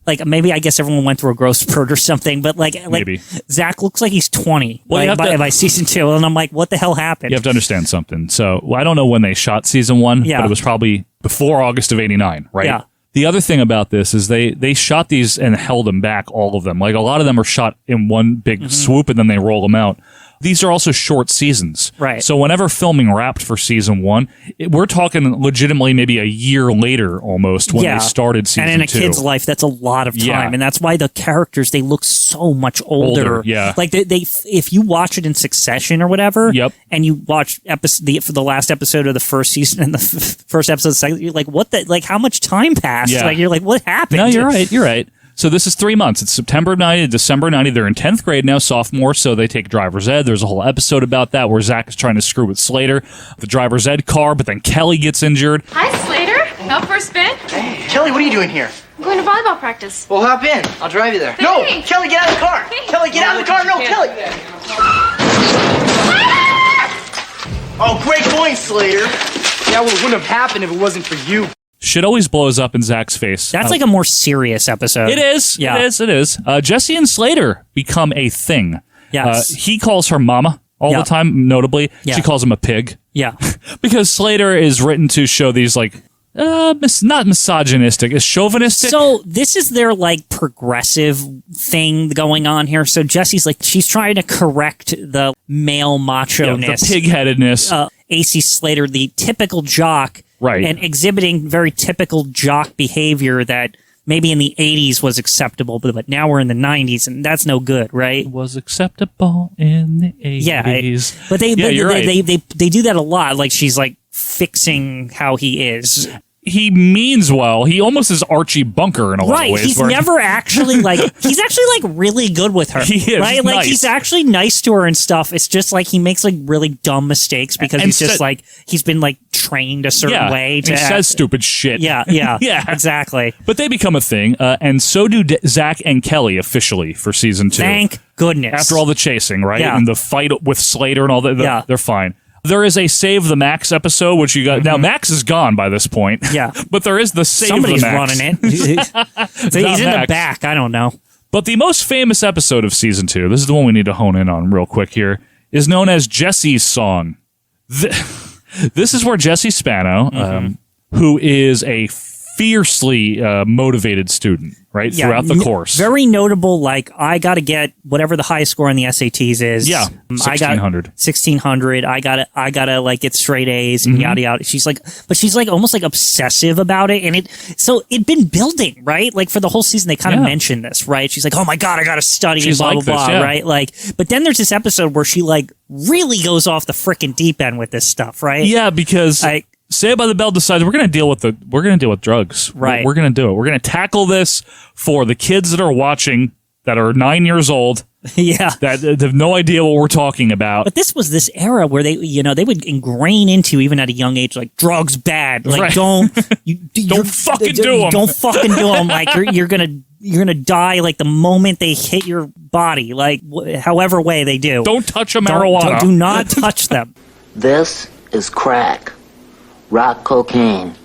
Like maybe I guess everyone went through a growth spurt or something, but like Maybe. Zach looks like he's 20 Well, you have to- by season 2, and I'm like, what the hell happened? You have to understand something. So I don't know when they shot season 1, Yeah. but it was probably before August of '89, right? Yeah. The other thing about this is they shot these and held them back, all of them. Like a lot of them are shot in one big swoop and then they roll them out. These are also short seasons. Right. So whenever filming wrapped for season 1, we're talking legitimately maybe a year later almost when they started season 2. And in a kid's life, that's a lot of time. Yeah. And that's why the characters, they look so much older. Yeah. Like they if you watch it in succession or whatever, and you watch for the last episode of the first season and the first episode of the second, you're like, what the, like how much time passed? Yeah. Like you're like, what happened? No, you're right. You're right. So this is 3 months. It's September 90 to December 90. They're in 10th grade now, sophomore, so they take driver's ed. There's a whole episode about that where Zach is trying to screw with Slater, the driver's ed car, but then Kelly gets injured. Hi, Slater. Out for a spin? Hey, Kelly, what are you doing here? I'm going to volleyball practice. Well, hop in. I'll drive you there. No, Kelly, get out of the car. Kelly, get out of the car. No, Kelly. Oh, great point, Slater. Yeah, well, it wouldn't have happened if it wasn't for you. Shit always blows up in Zach's face. That's like a more serious episode. It is. Yeah. It is. Jesse and Slater become a thing. Yes. He calls her mama all the time, notably. Yeah. She calls him a pig. Yeah. Because Slater is written to show these, like, not misogynistic, is chauvinistic. So this is their like progressive thing going on here. So Jesse's like, she's trying to correct the male macho-ness. the pig-headedness. AC Slater, the typical jock, right, and exhibiting very typical jock behavior that maybe in the 80s was acceptable, but now we're in the 90s, and that's no good, right? It was acceptable in the 80s. But they right. do that a lot. Like she's like fixing how he is. He means well. He almost is Archie Bunker in a lot of ways. He's never actually like, he's actually like really good with her. He is, right? Like nice. he's actually nice to her and stuff. It's just like he makes like really dumb mistakes because he's just like, he's been like trained a certain way to he says stupid shit. Yeah, exactly. But they become a thing, and so do Zach and Kelly officially for season 2. Thank goodness. After all the chasing, right? Yeah. And the fight with Slater and all that, they're fine. There is a Save the Max episode, which you got. Now, Max is gone by this point. Yeah. But there is the Save Somebody's the Max. running it. So he's in the back. I don't know. But the most famous episode of season 2, this is the one we need to hone in on real quick here, is known as Jesse's Song. This is where Jesse Spano, who is a fiercely motivated student. right? Throughout the course. Very notable, like, I got to get whatever the high score on the SATs is. Yeah, 1600. 1600. I got to like get straight A's and yada yada. She's like almost like obsessive about it. And it'd been building, right? Like for the whole season, they kind of mentioned this, right? She's like, oh my God, I got to study and blah, like blah, this, blah, right? Like, but then there's this episode where she like really goes off the freaking deep end with this stuff, right? Yeah, because Saved by the Bell decides we're going to deal with drugs. Right. We're going to do it. We're going to tackle this for the kids that are watching that are 9 years old. Yeah. That have no idea what we're talking about. But this was this era where they would ingrain into, even at a young age, like, drugs bad. Like, don't fucking do them. Don't fucking do them. Like, you're gonna die like the moment they hit your body. Like, however way they do. Don't touch a marijuana. Do not touch them. This is crack. Rock cocaine.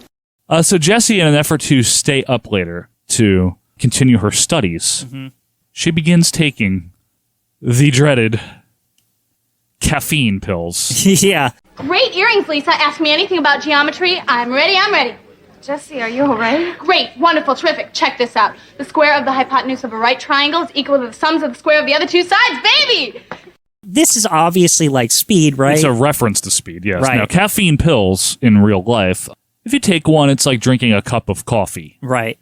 So Jessie, in an effort to stay up later to continue her studies, she begins taking the dreaded caffeine pills. Yeah. Great earrings, Lisa. Ask me anything about geometry. I'm ready. Jesse, are you all right? Great, wonderful, terrific. Check this out. The square of the hypotenuse of a right triangle is equal to the sums of the square of the other two sides, baby! This is obviously like Speed, right? It's a reference to Speed, yes. Right. Now, caffeine pills in real life, if you take one, it's like drinking a cup of coffee. Right.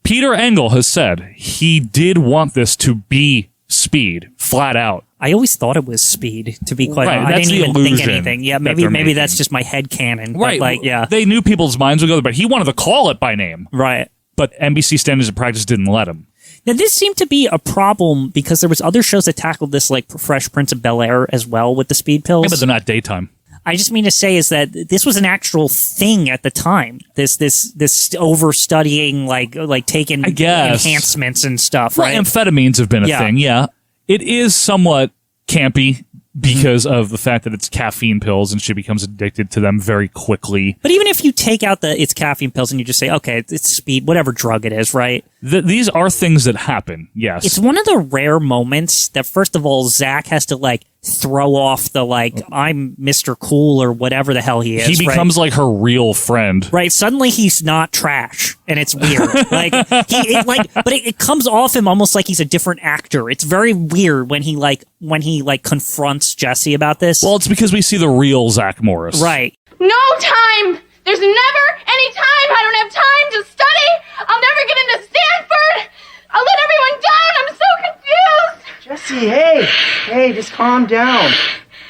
Peter Engel has said he did want this to be Speed, flat out. I always thought it was Speed, to be quite honest. I That's didn't even the think illusion anything. Yeah, that they're maybe making. that's just my head canon. Right. But like, yeah. They knew people's minds would go there, but he wanted to call it by name. Right. But NBC Standards of Practice didn't let him. Now, this seemed to be a problem because there was other shows that tackled this, like Fresh Prince of Bel-Air as well with the speed pills. Yeah, but they're not daytime. I just mean to say is that this was an actual thing at the time. This overstudying, like taking enhancements and stuff, right? Well, amphetamines have been a thing, yeah. It is somewhat campy because of the fact that it's caffeine pills and she becomes addicted to them very quickly. But even if you take out it's caffeine pills and you just say, okay, it's speed, whatever drug it is, right? These are things that happen, yes. It's one of the rare moments that, first of all, Zach has to, like, throw off the, like, I'm Mr. Cool or whatever the hell he is. He becomes, like, her real friend. Right. Suddenly he's not trash, and it's weird. But it comes off him almost like he's a different actor. It's very weird when he confronts Jessie about this. Well, it's because we see the real Zach Morris. Right. No time! There's never any time! I don't have time to study! I'll never get into Stanford! I'll let everyone down! I'm so confused! Jessie, hey, just calm down.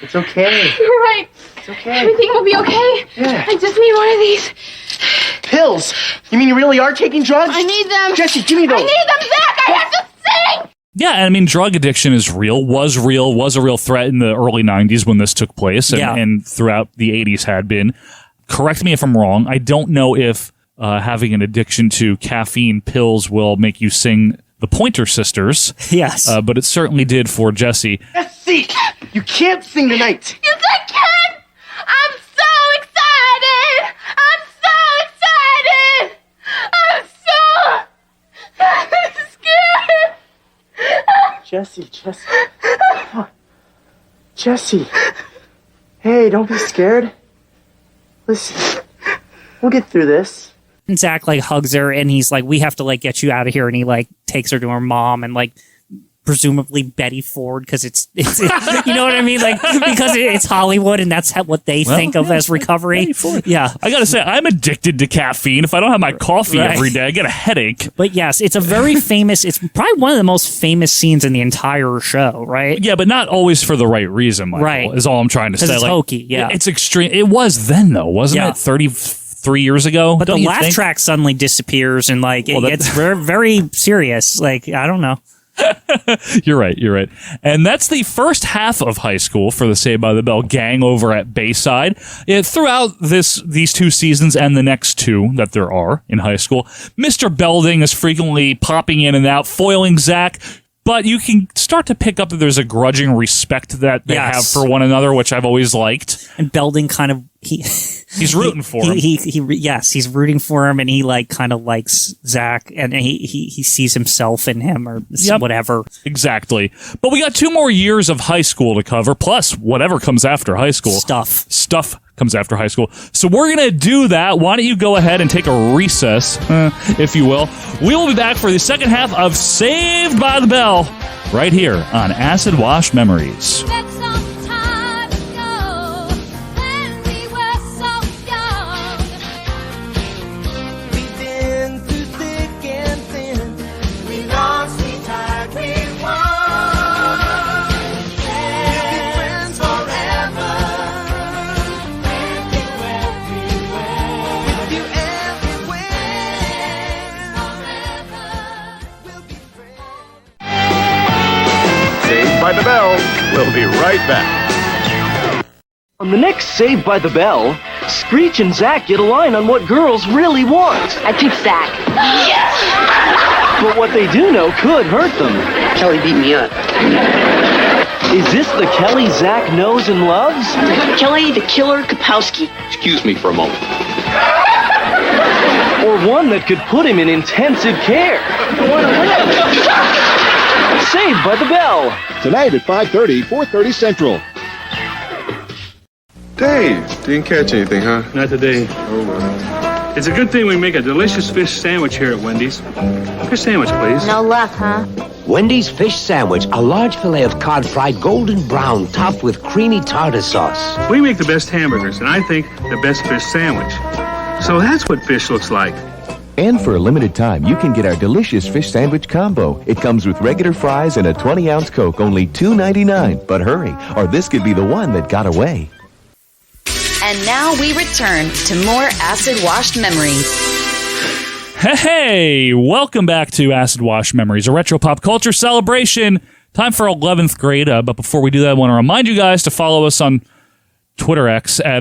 It's okay. You're right. It's okay. Everything will be okay. Yeah. I just need one of these. Pills? You mean you really are taking drugs? I need them. Jessie, give me those. I need them, Zach! I have to sing! Yeah, and I mean, drug addiction is real, was a real threat in the early 90s when this took place, and throughout the 80s had been. Correct me if I'm wrong. I don't know if having an addiction to caffeine pills will make you sing the Pointer Sisters. Yes. But it certainly did for Jessie. Jessie, you can't sing tonight. Yes, I can! I'm so excited! I'm so scared! Jessie. Come on. Jessie. Hey, don't be scared. Listen, we'll get through this. And Zach, like, hugs her, and he's like, we have to, like, get you out of here. And he, like, takes her to her mom and, like, presumably Betty Ford, because it's you know what I mean? Like, because it's Hollywood, and that's what they think of as recovery. Yeah. I gotta say, I'm addicted to caffeine. If I don't have my coffee every day, I get a headache. But yes, it's a very famous, it's probably one of the most famous scenes in the entire show, right? Yeah, but not always for the right reason, Michael, right. is all I'm trying to say. It's hokey, yeah. It's extreme. It was then, though, wasn't it? 33 years ago? But the laugh track suddenly disappears, and, like, it gets very, very serious. Like, I don't know. You're right. And that's the first half of high school for the Saved by the Bell gang over at Bayside. Throughout these two seasons and the next two that there are in high school, Mr. Belding is frequently popping in and out, foiling Zach. But you can start to pick up that there's a grudging respect that they have for one another, which I've always liked. And Belding kind of he's rooting for him. He's rooting for him, and he, like, kind of likes Zach, and he sees himself in him or whatever. Exactly. But we got 2 more years of high school to cover, plus whatever comes after high school. Stuff comes after high school. So we're going to do that. Why don't you go ahead and take a recess, if you will. We will be back for the second half of Saved by the Bell right here on Acid Wash Memories. By the Bell. We'll be right back. On the next Saved by the Bell, Screech and Zach get a line on what girls really want. I picked Zach. Yes! But what they do know could hurt them. Kelly beat me up. Is this the Kelly Zach knows and loves? Kelly the Killer Kapowski. Excuse me for a moment. Or one that could put him in intensive care? Saved by the Bell. Tonight at 5:30, 4:30 Central. Dave, didn't catch anything, huh? Not today. It's a good thing we make a delicious fish sandwich here at Wendy's. Fish sandwich, please. No luck, huh? Wendy's fish sandwich, a large fillet of cod fried golden brown, topped with creamy tartar sauce. We make the best hamburgers, and I think the best fish sandwich. So that's what fish looks like. And for a limited time, you can get our delicious fish sandwich combo. It comes with regular fries and a 20-ounce Coke, only $2.99. But hurry, or this could be the one that got away. And now we return to more Acid Wash Memories. Hey, welcome back to Acid Wash Memories, a retro pop culture celebration. Time for 11th grade. But before we do that, I want to remind you guys to follow us on Twitter X at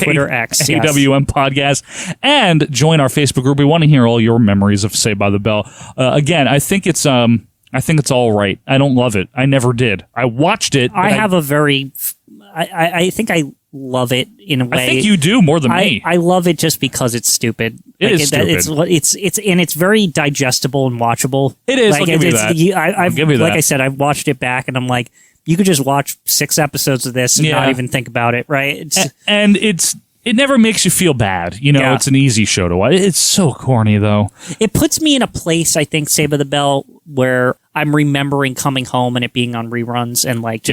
Twitter X, AWM Podcast, and join our Facebook group. We want to hear all your memories of Saved by the Bell. Again, I think it's all right. I don't love it. I never did. I watched it. I have a very. I think I love it in a way. I think you do more than me. I love it just because it's stupid. It is stupid. It's very digestible and watchable. It is. I'll give you that. I'll give you that. Like I said, I've watched it back, and I'm like, you could just watch 6 episodes of this and not even think about it, right? It never makes you feel bad. You know, it's an easy show to watch. It's so corny, though. It puts me in a place, I think, Saved by the Bell, where I'm remembering coming home and it being on reruns and like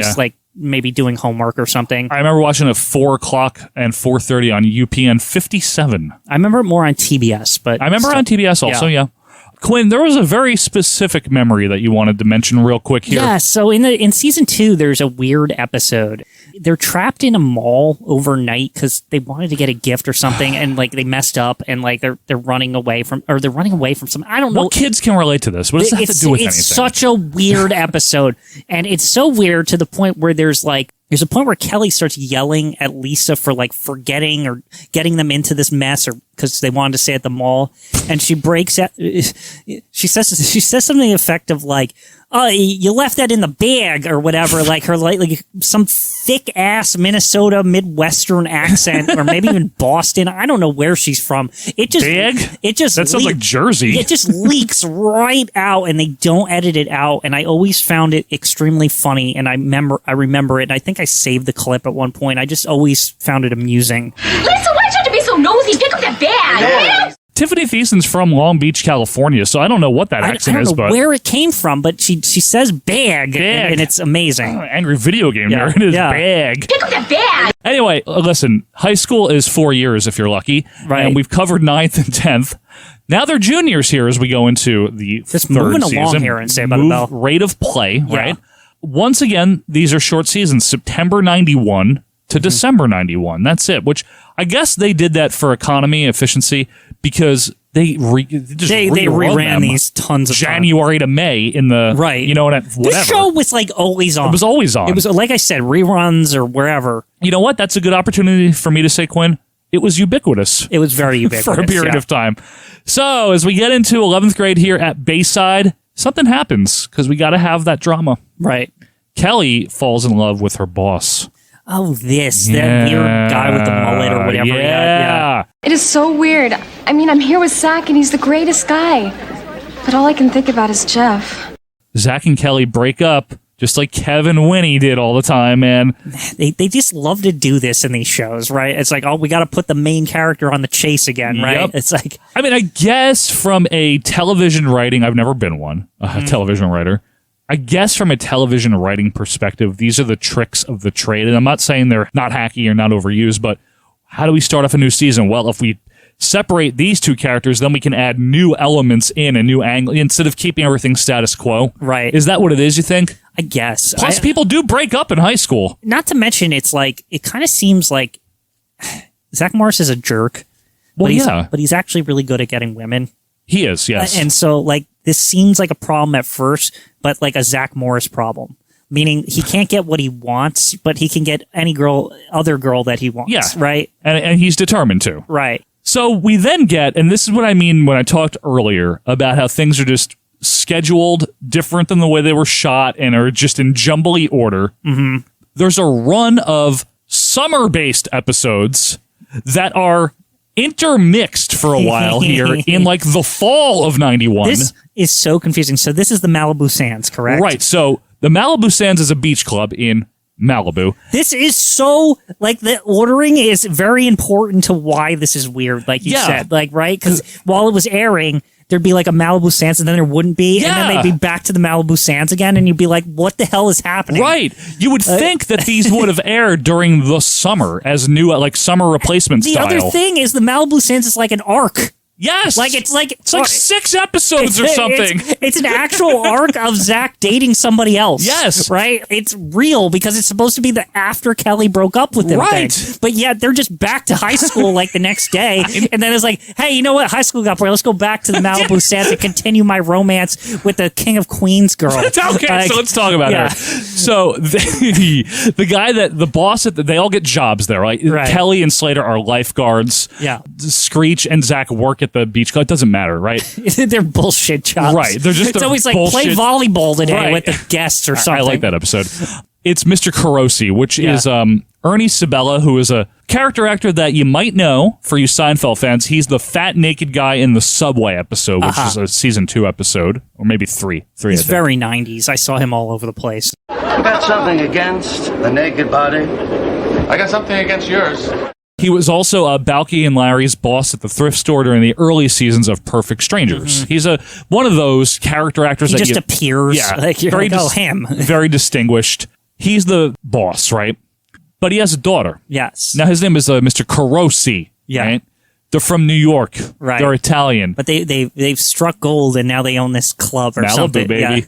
maybe doing homework or something. I remember watching at 4 o'clock and 4:30 on UPN 57. I remember it more on TBS, but I remember on TBS also, yeah. Quinn, there was a very specific memory that you wanted to mention real quick here. Yeah, so in season 2, there's a weird episode. They're trapped in a mall overnight because they wanted to get a gift or something, and like they messed up, and like they're running away from something. I don't know. What kids can relate to this? What does that have to do with anything? It's such a weird episode, and it's so weird to the point where there's a point where Kelly starts yelling at Lisa for like forgetting or getting them into this mess, or because they wanted to stay at the mall, and she breaks out. She says something to the effect of like, "Oh, you left that in the bag," or whatever. Like her like some thick ass Minnesota Midwestern accent, or maybe even Boston. I don't know where she's from. That sounds like Jersey. It just leaks right out, and they don't edit it out. And I always found it extremely funny, and I remember it. And I think I saved the clip at one point. I just always found it amusing. Lisa, why'd you have to be so nosy? Pick up that bag. Tiffany Thiessen's from Long Beach, California, so I don't know what that accent is. I don't know where it came from, but she says bag. And it's amazing. Angry video game nerd is bag. Pick up that bag. Anyway, listen, high school is 4 years if you're lucky, right? And we've covered 9th and 10th. Now they're juniors here as we go into the just third moving season. Along here and Saved by the Bell. Rate of play, right? Once again, these are short seasons, September 91 to December 91. That's it, which I guess they did that for economy, efficiency, because they reran these tons of January to May in the whatever. This show was like always on. It was always on. It was like I said, reruns or wherever. You know what? That's a good opportunity for me to say, Quinn. It was ubiquitous. It was very ubiquitous for a period of time. So as we get into 11th grade here at Bayside, something happens because we got to have that drama. Right. Kelly falls in love with her boss. Oh, that weird guy with the mullet or whatever. Yeah. It is so weird. I mean, I'm here with Zach, and he's the greatest guy. But all I can think about is Jeff. Zach and Kelly break up Just like Kevin Winnie did all the time, man. They just love to do this in these shows, right? It's like, oh, we got to put the main character on the chase again, right? Yep. It's like... I mean, I guess from a television writing, I've never been one, a television writer. I guess from a television writing perspective, these are the tricks of the trade. And I'm not saying they're not hacky or not overused, but how do we start off a new season? Well, if we separate these two characters, then we can add new elements in a new angle instead of keeping everything status quo. Right. Is that what it is, you think? I guess. Plus, people do break up in high school. Not to mention, it's like, it kind of seems like Zach Morris is a jerk. Well, but he's actually really good at getting women. He is, yes. And so, like, this seems like a problem at first, but like a Zach Morris problem. Meaning he can't get what he wants, but he can get any other girl that he wants. Yeah. Right? And he's determined to. Right. So we then get, and this is what I mean when I talked earlier about how things are just scheduled different than the way they were shot and are just in jumbly order. Mm-hmm. There's a run of summer-based episodes that are intermixed for a while here in like the fall of 91. This is so confusing. So this is the Malibu Sands, correct? Right. So the Malibu Sands is a beach club in Malibu. This is so, like, the ordering is very important to why this is weird, like you said. Like, right? Because while it was airing, there'd be like a Malibu Sands and then there wouldn't be. Yeah. And then they'd be back to the Malibu Sands again and you'd be like, what the hell is happening? Right. You would think that these would have aired during the summer as new, like, summer replacement style. The other thing is the Malibu Sands is like an arc. Yes. It's like 6 episodes or something. It's an actual arc of Zach dating somebody else. Yes. Right? It's real because it's supposed to be the after Kelly broke up with him Right. thing. But yet they're just back to high school like the next day. And then it's like, hey, you know what? High school got bored. Let's go back to the Malibu Sands and continue my romance with the King of Queens girl. Okay, so let's talk about her. So the guy the boss, they all get jobs there, right? Kelly and Slater are lifeguards. Yeah. Screech and Zach work at the beach club. It doesn't matter, right? They're bullshit jobs. Right. They're just it's always like play volleyball today with the guests or something. I like that episode. It's Mr. Carosi, which is Ernie Sabella, who is a character actor that you might know for you Seinfeld fans. He's the fat naked guy in the Subway episode, which is a season 2 episode, or maybe 3. He's very 90s. I saw him all over the place. You got something against the naked body? I got something against yours. He was also Balky and Larry's boss at the thrift store during the early seasons of Perfect Strangers. He's one of those character actors He that just appears. Yeah, Like you're very like, oh, him. very distinguished. He's the boss, right? But he has a daughter. Yes. Now his name is Mr. Carosi. Yeah. Right? They're from New York. Right. They're Italian. But they've struck gold and now they own this club or Malibu, something. baby.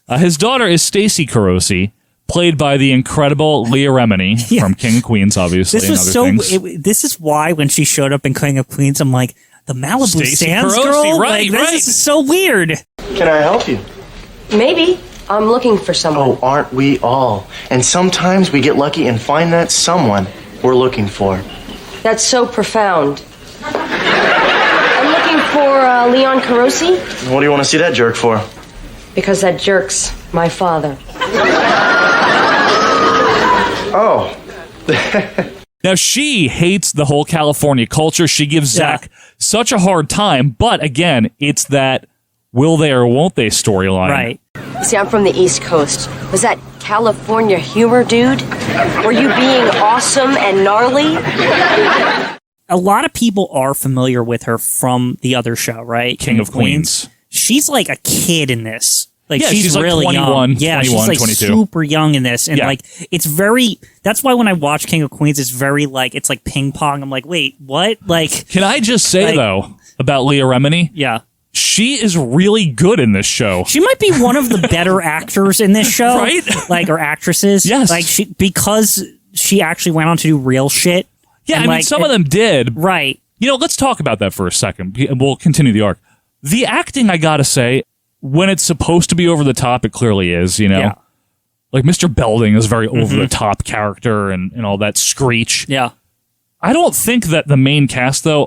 Yeah. His daughter is Stacy Carosi, played by the incredible Leah Remini from King of Queens, obviously. This was this is why when she showed up in King of Queens, I'm like, the Malibu Stacey Sands Carosi, girl? right, Like, right. This is so weird. Can I help you? Maybe. I'm looking for someone. Oh, aren't we all? And sometimes we get lucky and find that someone we're looking for. That's so profound. I'm looking for Leon Carosi What do you want to see that jerk for? because that jerk's my father. Oh. Now, she hates the whole California culture. She gives Zach such a hard time. But again, it's that will they or won't they storyline. Right. See, I'm from the East Coast. Was that California humor, dude? Were you being awesome and gnarly? A lot of people are familiar with her from the other show, right? King of Queens. She's like a kid in this. Like Yeah, she's she's like really 21, young. Yeah, 21, she's like 22. super young in this. And Yeah. like it's very that's why when I watch King of Queens, it's very like it's like ping pong. I'm like, wait, what? Like Can I just say, Like- though, about Leah Remini? Yeah. She is really good in this show. She might be one of the better actors in this show. Right? Like or actresses. Yes. Like because she actually went on to do real shit. Yeah, And, I mean, like, some of them did. Right. You know, let's talk about that for a second. We'll continue the arc. The acting, I gotta say, when it's supposed to be over the top, it clearly is, you know? Yeah. Like Mr. Belding is a very over the top character and all that. Screech. Yeah. I don't think that the main cast, though,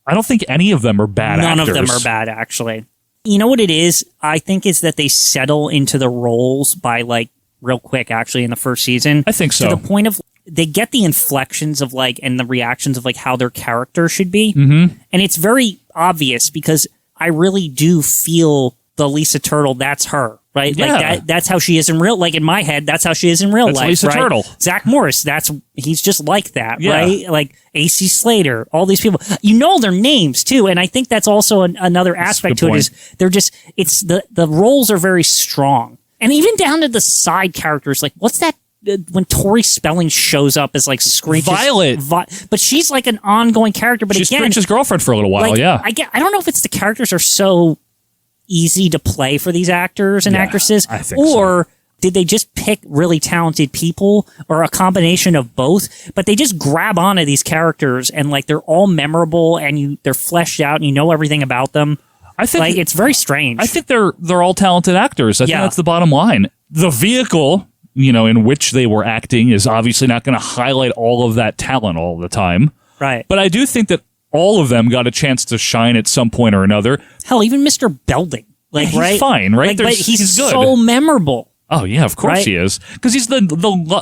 I don't think any of them are bad None actors. of them are bad, actually. You know what it is? I think is that they settle into the roles by like real quick, actually, in the first season. I think so. To the point of they get the inflections of like and the reactions of like how their character should be. Mm-hmm. And it's very obvious because I really do feel the Lisa Turtle, that's her, right? Yeah. Like that's how she is in real. Like in my head, that's how she is in real life. Lisa right? Turtle. Zach Morris, he's just like that, Yeah. right? Like AC Slater, all these people, you know their names too, and I think that's also another aspect to it. Is they're just it's the roles are very strong, and even down to the side characters. Like what's that? When Tori Spelling shows up as like Screech's Violet, but she's like an ongoing character. But she's again, Screech's girlfriend for a little while. like, Yeah, I don't know if it's the characters are so easy to play for these actors and actresses, I think or did they just pick really talented people, or a combination of both? But they just grab onto these characters and like they're all memorable and they're fleshed out and you know everything about them. I think like it's very strange. I think they're all talented actors. I think that's the bottom line. The vehicle, in which they were acting is obviously not going to highlight all of that talent all the time. Right. But I do think that all of them got a chance to shine at some point or another. Hell, even Mr. Belding. Like, he's right? fine, right? Like, but he's good. so memorable. Oh yeah, of course Right? he is, because he's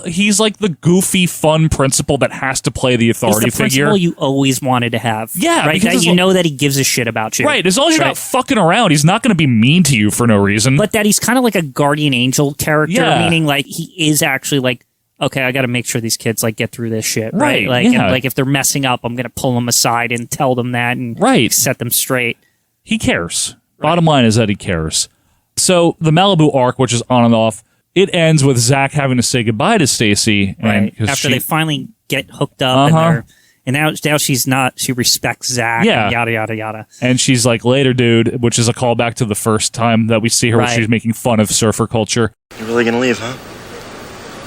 he's like the goofy, fun principal that has to play the authority He's the figure. principal you always wanted to have. Yeah, right. because That you know that he gives a shit about you. Right, as long as you're Right. not fucking around, he's not going to be mean to you for no reason. But that he's kind of like a guardian angel character, Yeah. meaning like he is actually like, okay, I got to make sure these kids like get through this shit, right? Right, Like, yeah. and, like if they're messing up, I'm gonna pull them aside and tell them that, and set them straight. He cares. Bottom line is that he cares. So the Malibu arc, which is on and off, it ends with Zach having to say goodbye to Stacy, Right. 'cause After she- they finally get hooked up, and now she's not. She respects Zach. Yeah. And yada yada yada. And she's like, later, dude, which is a callback to the first time that we see her where Right. she's making fun of surfer culture. You're really gonna leave, huh?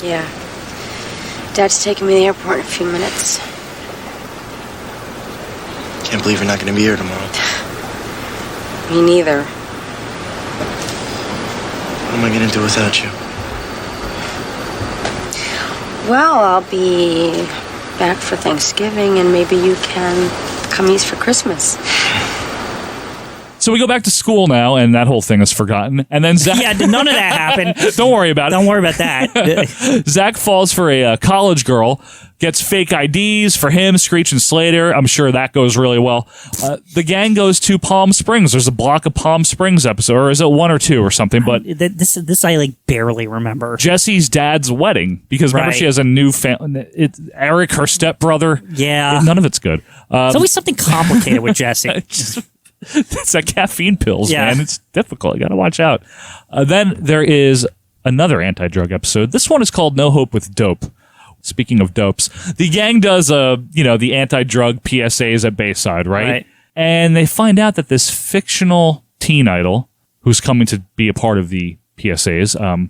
Yeah. Dad's taking me to the airport in a few minutes. Can't believe you're not gonna be here tomorrow. Me neither. What am I gonna do without you? Well, I'll be back for Thanksgiving, and maybe you can come east for Christmas. So we go back to school now, and that whole thing is forgotten. And then Zach... Yeah, none of that happened. Don't worry about it. Don't worry about that. Zach falls for a college girl, gets fake IDs for him, Screech and Slater. I'm sure that goes really well. The gang goes to Palm Springs. There's a block of Palm Springs episode, or is it one or two or something? But this I like barely remember. Jesse's dad's wedding, because remember Right. she has a new family. Eric, her stepbrother. Yeah. None of it's good. There's always something complicated with Jesse. It's that caffeine pills, Yeah. man. It's difficult. You got to watch out. Then there is another anti-drug episode. This one is called No Hope with Dope. Speaking of dopes, the gang does the anti-drug PSAs at Bayside, right? And they find out that this fictional teen idol who's coming to be a part of the PSAs,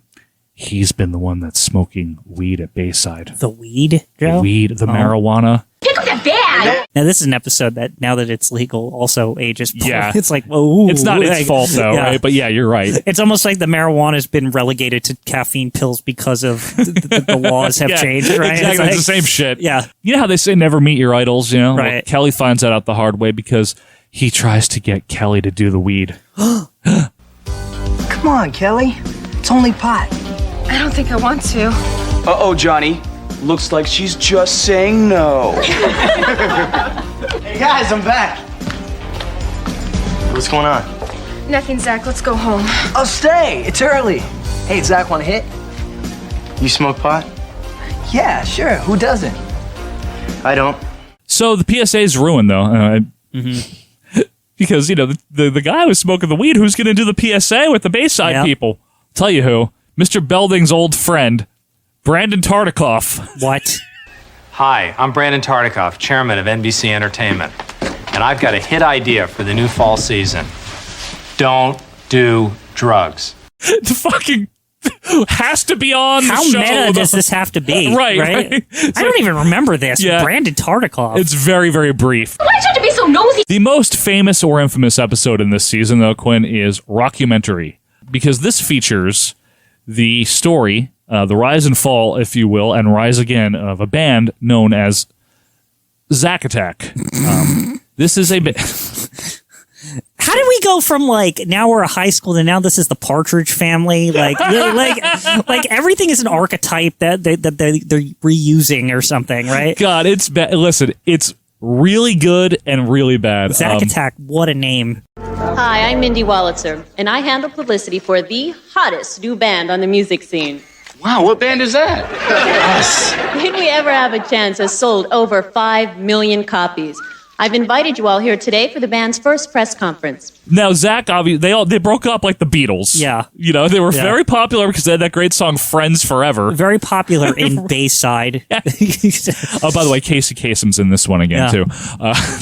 he's been the one that's smoking weed at Bayside. The weed, Joe? The weed, the marijuana. Pick up the bag! Now this is an episode that now that it's legal also ages. Yeah. It's like, oh, It's not its fault though, right? But yeah, you're right. It's almost like the marijuana has been relegated to caffeine pills because of the laws have Yeah, changed, right? Exactly. It's It's the same shit. Yeah. You know how they say never meet your idols, you know? Well, Right. Kelly finds that out the hard way because he tries to get Kelly to do the weed. Come on, Kelly. It's only pot. I don't think I want to. Uh-oh, Johnny. Looks like she's just saying no. Hey, guys, I'm back. What's going on? Nothing, Zach. Let's go home. I'll stay. It's early. Hey, Zach, want a hit? You smoke pot? Yeah, sure. Who doesn't? I don't. So the PSA's ruined though. Because, the guy was smoking the weed, who's going to do the PSA with the Bayside Yep. people? Tell you who. Mr. Belding's old friend, Brandon Tartikoff. What? Hi, I'm Brandon Tartikoff, chairman of NBC Entertainment, and I've got a hit idea for the new fall season. Don't do drugs. The fucking has to be on the How show. meta does this have to be? Right. I don't even remember this. Yeah. Brandon Tartikoff. It's very, very brief. Why'd you have to be so nosy? The most famous or infamous episode in this season, though, Quinn, is Rockumentary, because this features the story, the rise and fall, if you will, and rise again of a band known as Zack Attack. This is a bit... How did we go from like now we're a high school to now this is the Partridge Family? Like everything is an archetype that they're reusing or something, right? God, it's bad. Listen, it's really good and really bad. Zack Attack, what a name! Hi, I'm Mindy Wallitzer, and I handle publicity for the hottest new band on the music scene. Wow, what band is that? Did We Ever Have a Chance has sold over 5 million copies. I've invited you all here today for the band's first press conference. Now, Zach, obviously, they broke up like the Beatles. Yeah. You know, they were very popular because they had that great song, Friends Forever. Very popular in Bayside. Oh, by the way, Casey Kasem's in this one again, too.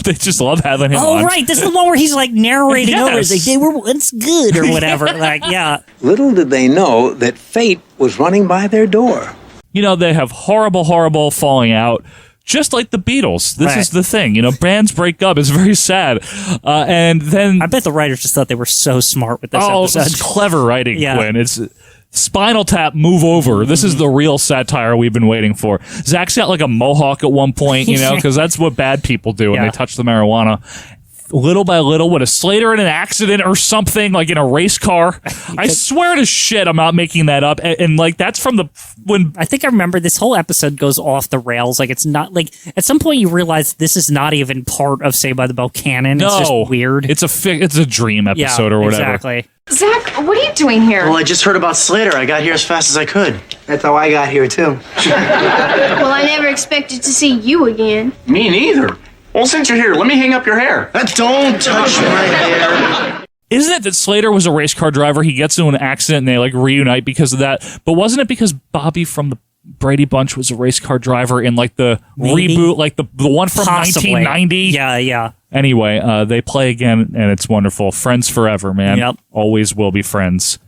They just love having him on. Oh, right. This is the one where he's like narrating over. It's like, they were once good or whatever. Like, yeah. Little did they know that fate was running by their door. You know, they have horrible, horrible falling out. Just like the Beatles. This is the thing. You know, bands break up. It's very sad. And then... I bet the writers just thought they were so smart with this episode. It's clever writing, Yeah. Quinn. It's Spinal Tap, move over. This is the real satire we've been waiting for. Zach's got like a mohawk at one point, you know, because that's what bad people do when they touch the marijuana. Little by little, with a Slater in an accident or something, like in a race car. I swear to shit, I'm not making that up. And like, that's from when I think I remember this whole episode goes off the rails. Like, it's not like at some point you realize this is not even part of Saved by the Bell canon. No, it's just weird. It's a dream episode or whatever. Exactly. Zach, what are you doing here? Well, I just heard about Slater. I got here as fast as I could. That's how I got here, too. Well, I never expected to see you again. Me neither. Well, since you're here, let me hang up your hair. Don't touch my hair. Isn't it that Slater was a race car driver? He gets into an accident and they like reunite because of that. But wasn't it because Bobby from the Brady Bunch was a race car driver in like the reboot, like the one from 1990? Yeah. Anyway, they play again and it's wonderful. Friends forever, man. Yep. Always will be friends.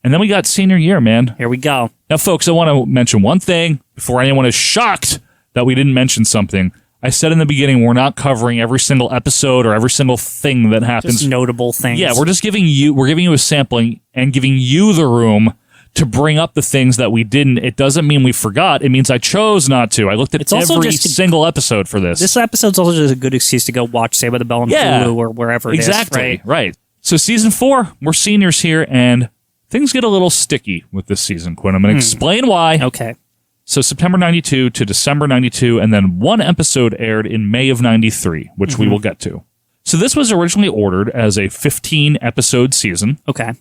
And then we got senior year, man. Here we go. Now, folks, I want to mention one thing before anyone is shocked that we didn't mention something. I said in the beginning, we're not covering every single episode or every single thing that happens. Just notable things. Yeah, we're giving you a sampling and giving you the room to bring up the things that we didn't. It doesn't mean we forgot. It means I chose not to. I looked at every single episode for this. This episode's also just a good excuse to go watch Saved by the Bell on Hulu or wherever it is. Exactly, right. So season 4, we're seniors here, and things get a little sticky with this season, Quinn. I'm going to explain why. Okay. So September 92 to December 92, and then one episode aired in May of 93, which we will get to. So this was originally ordered as a 15-episode season. Okay.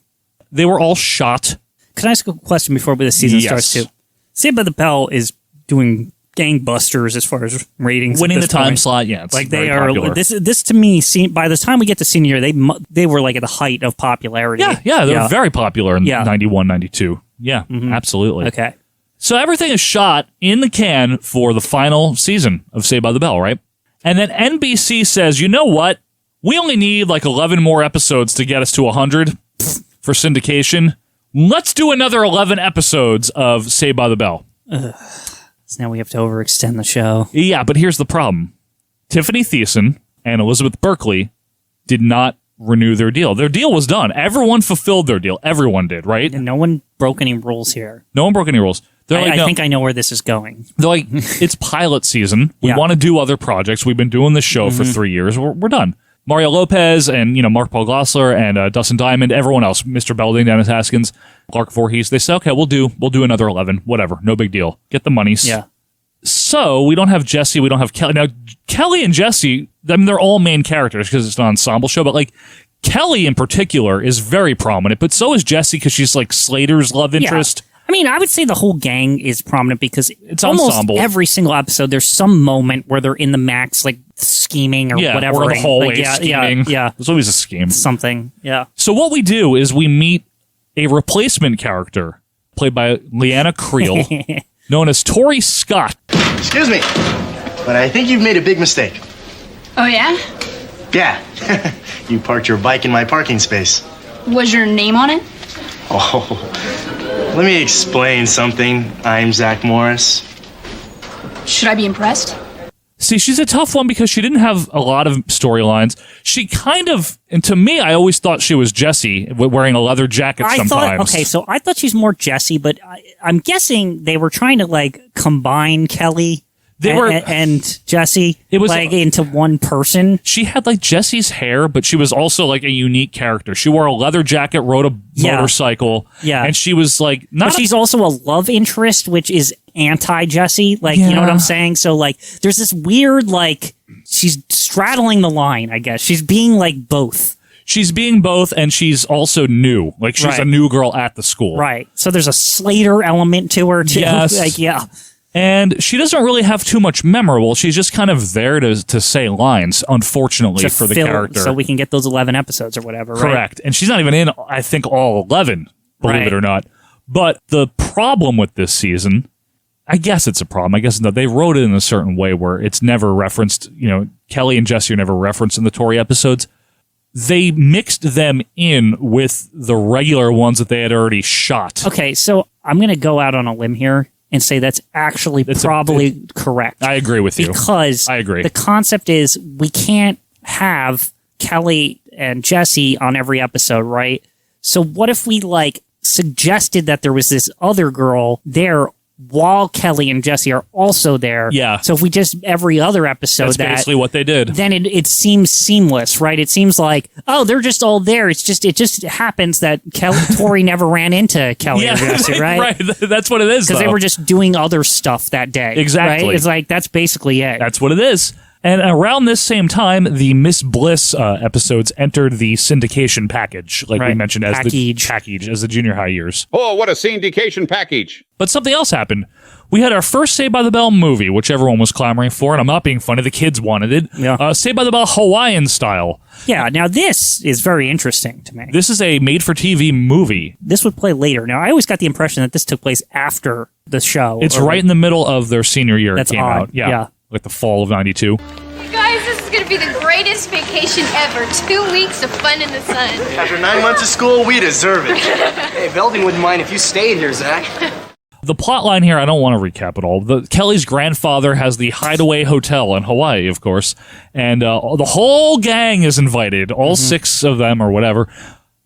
They were all shot. Can I ask a question before the season starts, too? Saved by the Bell is doing gangbusters as far as ratings. Winning the time slot, it's like very they are. popular. This to me, by the time we get to senior year, they were like at the height of popularity. Yeah, they were very popular in 91, 92. Yeah, absolutely. Okay. So everything is shot in the can for the final season of Saved by the Bell, right? And then NBC says, you know what? We only need like 11 more episodes to get us to 100 for syndication. Let's do another 11 episodes of Saved by the Bell. So now we have to overextend the show. Yeah, but here's the problem. Tiffany Thiessen and Elizabeth Berkley did not renew their deal. Their deal was done. Everyone fulfilled their deal. Everyone did, right? And no one broke any rules here. No one broke any rules. I think I know where this is going. They're like, it's pilot season. We want to do other projects. We've been doing this show for 3 years. We're done. Mario Lopez and Mark Paul Gosselaar and Dustin Diamond, everyone else, Mr. Belding, Dennis Haskins, Clark Voorhees. They say, okay, we'll do another 11, whatever, no big deal. Get the monies. Yeah. So we don't have Jesse, we don't have Kelly. Now Kelly and Jesse, I mean, they're all main characters because it's an ensemble show, but like Kelly in particular is very prominent, but so is Jesse because she's like Slater's love interest. Yeah. I mean, I would say the whole gang is prominent because it's almost ensemble. Every single episode, there's some moment where they're in the max, like scheming or whatever. Or the hallway scheming. Yeah. There's always a scheme. Something, yeah. So what we do is we meet a replacement character played by Leanna Creel, known as Tori Scott. Excuse me, but I think you've made a big mistake. Oh, yeah? Yeah. You parked your bike in my parking space. Was your name on it? Oh, let me explain something. I'm Zach Morris. Should I be impressed? See, she's a tough one because she didn't have a lot of storylines. She kind of, and to me, I always thought she was Jessie, wearing a leather jacket sometimes. So I thought she's more Jessie, but I'm guessing they were trying to like combine Kelly and Jesse into one person. She had like Jesse's hair, but she was also like a unique character. She wore a leather jacket, rode a motorcycle, and she was like But she's also a love interest, which is anti-Jesse. Like, you know what I'm saying? So like, there's this weird like she's straddling the line. I guess she's being like both. she's being both, and she's also new. Like, she's a new girl at the school. Right. So there's a Slater element to her, too. Yes. Like, yeah. And she doesn't really have too much memorable. She's just kind of there to say lines, unfortunately, for the character. So we can get those 11 episodes or whatever, right? Correct. And she's not even in, I think, all 11, believe it or not. But the problem with this season, I guess it's a problem. I guess that they wrote it in a certain way where it's never referenced. You know, Kelly and Jesse are never referenced in the Tori episodes. They mixed them in with the regular ones that they had already shot. Okay, so I'm going to go out on a limb here and say that's actually probably correct. I agree with you. Because I agree. The concept is we can't have Kelly and Jesse on every episode, right? So what if we suggested that there was this other girl there while Kelly and Jesse are also there? Yeah. So if we just every other episode That's basically what they did. Then it seems seamless, right? It seems like, oh, they're just all there. It just happens that Tori never ran into Kelly or Jesse, right? Right. That's what it is. Because they were just doing other stuff that day. Exactly. Right? It's like that's basically it. That's what it is. And around this same time, the Miss Bliss episodes entered the syndication package, like we mentioned, as the package as the junior high years. Oh, what a syndication package. But something else happened. We had our first Saved by the Bell movie, which everyone was clamoring for, and I'm not being funny, the kids wanted it. Yeah. Saved by the Bell Hawaiian style. Yeah, now this is very interesting to me. This is a made-for-TV movie. This would play later. Now, I always got the impression that this took place after the show. It's right in the middle of their senior year. That's it came odd. out. Yeah. Like the fall of 92. You guys, this is going to be the greatest vacation ever. 2 weeks of fun in the sun. After 9 months of school, we deserve it. Hey, Belding wouldn't mind if you stayed here, Zach. The plot line here, I don't want to recap it all. Kelly's grandfather has the Hideaway Hotel in Hawaii, of course, and the whole gang is invited, all 6 of them or whatever.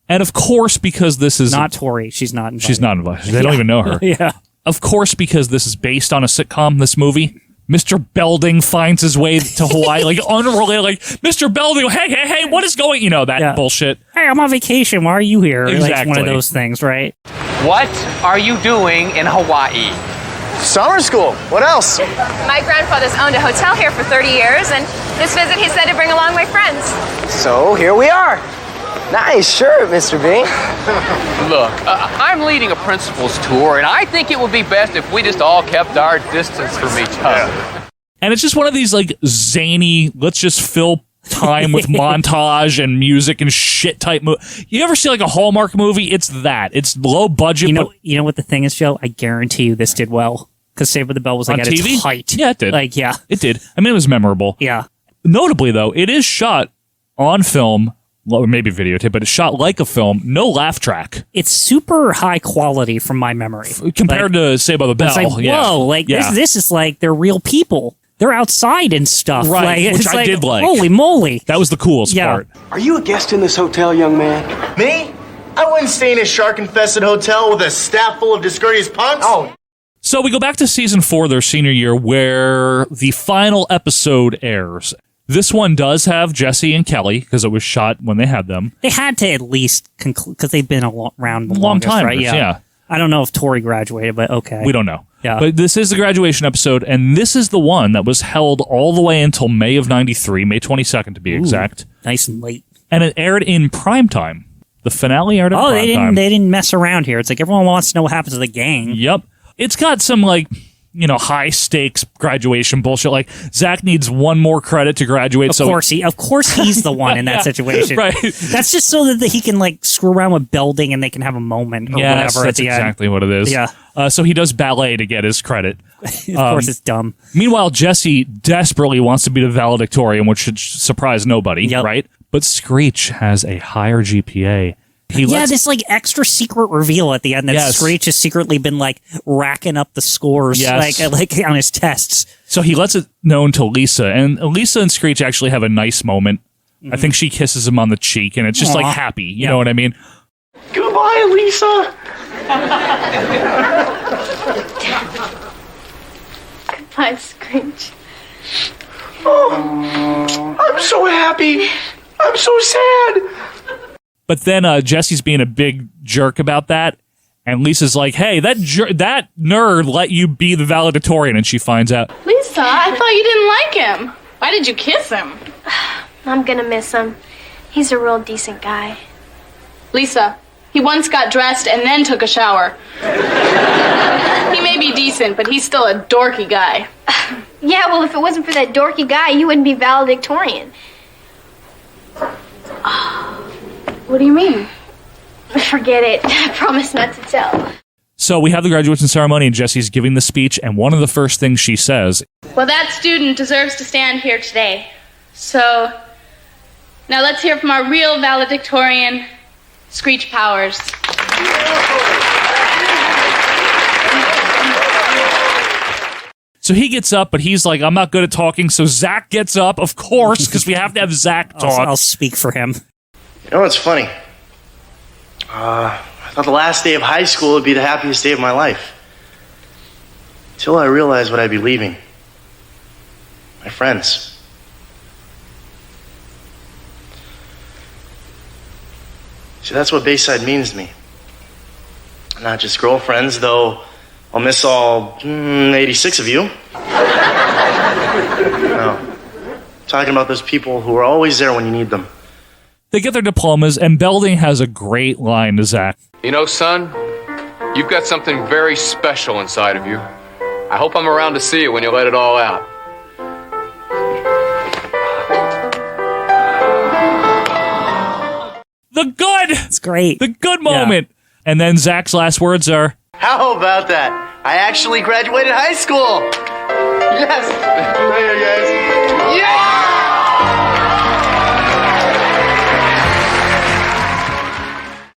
And of course, because this is... Not Tori. She's not invited. She's not invited. They don't even know her. Yeah. Of course, because this is based on a sitcom, this movie... Mr. Belding finds his way to Hawaii, unrelated, Mr. Belding, hey, what is going, that bullshit. Hey, I'm on vacation. Why are you here? Exactly. One of those things, right? What are you doing in Hawaii? Summer school. What else? My grandfather's owned a hotel here for 30 years, and this visit he said to bring along my friends. So, here we are. Nice shirt, Mr. B. Look, I'm leading a principal's tour, and I think it would be best if we just all kept our distance from each other. And it's just one of these, zany, let's just fill time with montage and music and shit type movie. You ever see, a Hallmark movie? It's that. It's low budget. You know what the thing is, Joe? I guarantee you this did well. Because Saved by the Bell was, on at TV? its height. Yeah, it did. It did. I mean, it was memorable. Yeah. Notably, though, it is shot on film... Well, maybe videotape, but it's shot like a film. No laugh track. It's super high quality from my memory. Compared to Saved by the Bell. It's whoa, this is they're real people. They're outside and stuff. Right, which I did like. Holy moly. That was the coolest part. Are you a guest in this hotel, young man? Me? I wouldn't stay in a shark-infested hotel with a staff full of discourteous punks. Oh. So we go back to season 4, their senior year, where the final episode airs. This one does have Jesse and Kelly, because it was shot when they had them. They had to at least conclude, because they've been around the long longest, time, right? Yeah. I don't know if Tori graduated, but okay. We don't know. Yeah. But this is the graduation episode, and this is the one that was held all the way until May of 93, May 22nd to be exact. Nice and late. And it aired in primetime. The finale aired in primetime. They didn't mess around here. It's like everyone wants to know what happens to the gang. Yep. It's got some, high stakes graduation bullshit. Zach needs one more credit to graduate. Of course he's the one in that situation. Right. That's just so that he can screw around with Belding and they can have a moment or whatever that's at the exactly what it is. Yeah. So he does ballet to get his credit. Of course it's dumb. Meanwhile, Jesse desperately wants to be the valedictorian, which should surprise nobody, right? But Screech has a higher GPA. This extra secret reveal at the end that Screech has secretly been racking up the scores on his tests. So he lets it known to Lisa, and Lisa and Screech actually have a nice moment. I think she kisses him on the cheek, and it's just happy. You know what I mean? Goodbye, Lisa. Goodbye, Screech. Oh, I'm so happy. I'm so sad. But then Jesse's being a big jerk about that, and Lisa's like, hey, that nerd let you be the valedictorian, and she finds out. Lisa, I thought you didn't like him. Why did you kiss him? I'm gonna miss him. He's a real decent guy. Lisa, he once got dressed and then took a shower. He may be decent, but he's still a dorky guy. Yeah, well, if it wasn't for that dorky guy, you wouldn't be valedictorian. What do you mean? Forget it. I promise not to tell. So we have the graduation ceremony, and Jesse's giving the speech, and one of the first things she says, Well, that student deserves to stand here today. So, now let's hear from our real valedictorian, Screech Powers. so he gets up, but he's like, I'm not good at talking, so Zach gets up, of course, because we have to have Zach talk. I'll speak for him. You know what's funny? I thought the last day of high school would be the happiest day of my life. Until I realized what I'd be leaving. My friends. See, that's what Bayside means to me. Not just girlfriends, though I'll miss all 86 of you. No. I'm talking about those people who are always there when you need them. They get their diplomas, and Belding has a great line to Zach. You know, son, you've got something very special inside of you. I hope I'm around to see it when you let it all out. The good! It's great. The good moment. Yeah. And then Zach's last words are, How about that? I actually graduated high school! Yes! Right here, guys. Yeah!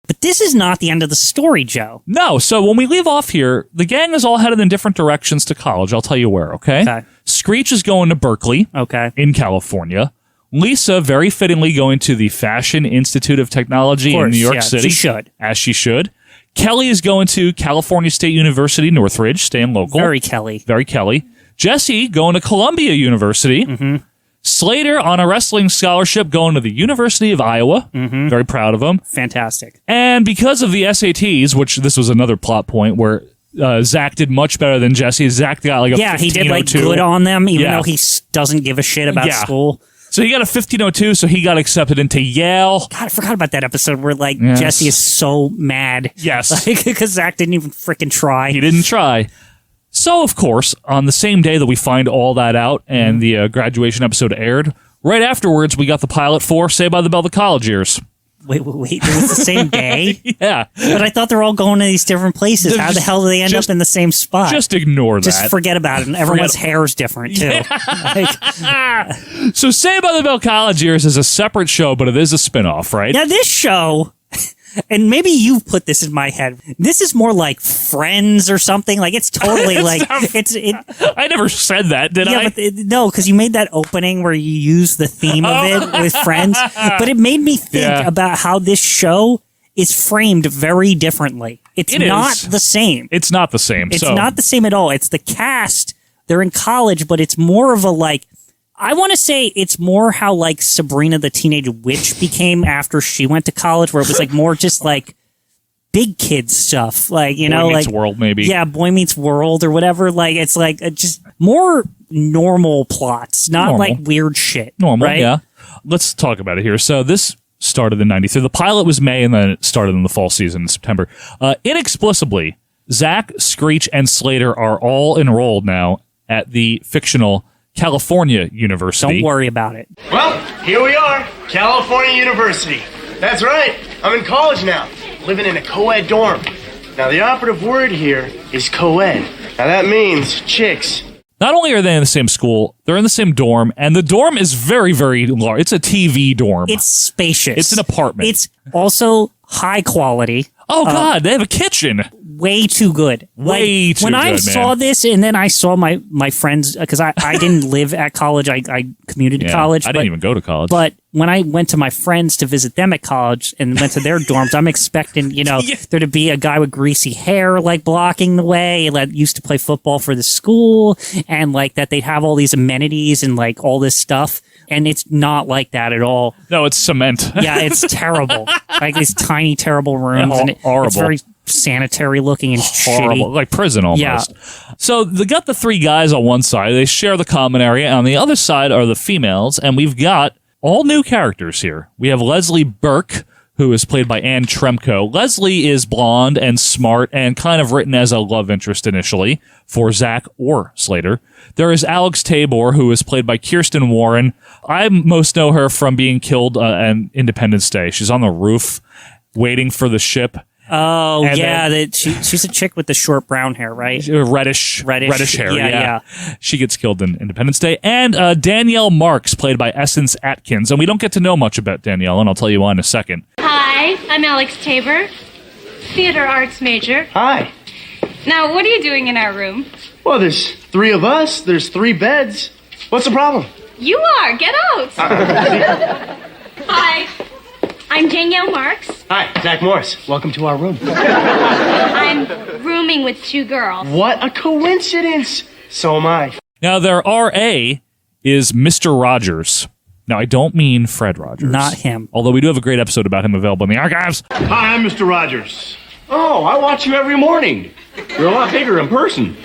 But this is not the end of the story, Joe. No, so when we leave off here, the gang is all headed in different directions to college. I'll tell you where, okay? Screech is going to Berkeley, in California. Lisa, very fittingly, going to the Fashion Institute of Technology in New York City. She should. As she should. Kelly is going to California State University, Northridge, staying local. Very Kelly. Very Kelly. Jesse going to Columbia University. Mm-hmm. Slater on a wrestling scholarship going to the University of Iowa. Mm-hmm. Very proud of him. Fantastic. And because of the SATs, which this was another plot point where Zach did much better than Jesse. Zach got like a 1502. he did like good on them, even though he doesn't give a shit about school. So he got a 1502, so he got accepted into Yale. God, I forgot about that episode where like Jesse is so mad. Yes. Because Zach didn't even freaking try. He didn't try. So, of course, on the same day that we find all that out and the graduation episode aired, right afterwards we got the pilot for Saved by the Bell, the college years. Wait, it was the same day? Yeah. But I thought they're all going to these different places. How the hell do they end up in the same spot? Just ignore that. Just forget about it. And everyone's hair is different, too. Yeah. So Saved by the Bell College Years is a separate show, but it is a spinoff, right? Now, this show, and maybe you've put this in my head, this is more like Friends or something. Like, it's totally like... I never said that, did I? But no, because you made that opening where you use the theme of it with Friends. But it made me think about how this show is framed very differently. It's not the same. It's not the same. It's not the same at all. It's the cast. They're in college, but it's more of a like... I want to say it's more how like Sabrina the Teenage Witch became after she went to college, where it was like more just like big kid stuff, like Boy Meets World, maybe. Yeah, Boy Meets World or whatever. Like it's like just more normal plots, not like weird shit. Normal, right? yeah. Let's talk about it here. So this started in '93. The pilot was May, and then it started in the fall season in September. Inexplicably, Zach, Screech, and Slater are all enrolled now at the fictional California University. Don't worry about it. Well, here we are, California University. That's right, I'm in college now, living in a co-ed dorm. Now, the operative word here is co-ed. Now, that means chicks. Not only are they in the same school, they're in the same dorm, and the dorm is very, very large. It's a TV dorm. It's spacious. It's an apartment. It's also high quality. Oh, God, they have a kitchen. Way too good. Way too good, When I saw this, and then I saw my friends, because I didn't live at college. I commuted to college. I didn't even go to college. But when I went to my friends to visit them at college and went to their dorms, I'm expecting, there to be a guy with greasy hair, like, blocking the way, that used to play football for the school, and, like, that they'd have all these amenities and, like, all this stuff. And it's not like that at all. No, it's cement. Yeah, it's terrible. Like these tiny, terrible rooms. Yeah, and horrible. It's very sanitary looking and horrible. shitty. Like prison almost. Yeah. So they got the three guys on one side. They share the common area. On the other side are the females. And we've got all new characters here. We have Leslie Burke, who is played by Anne Tremco. Leslie is blonde and smart and kind of written as a love interest initially for Zach or Slater. There is Alex Tabor, who is played by Kirsten Warren. I most know her from being killed on Independence Day. She's on the roof waiting for the ship. Oh, and yeah. She's a chick with the short brown hair, right? Reddish hair, yeah. She gets killed in Independence Day. And Danielle Marks, played by Essence Atkins. And we don't get to know much about Danielle, and I'll tell you why in a second. Hi, I'm Alex Tabor, theater arts major. Hi. Now, what are you doing in our room? Well, there's 3 of us. There's 3 beds. What's the problem? You are. Get out. Hi, I'm Danielle Marks. Hi, Zach Morris. Welcome to our room. I'm rooming with 2 girls. What a coincidence. So am I. Now, their RA is Mr. Rogers. Now, I don't mean Fred Rogers. Not him. Although we do have a great episode about him available in the archives. Hi, I'm Mr. Rogers. Oh, I watch you every morning. You're a lot bigger in person.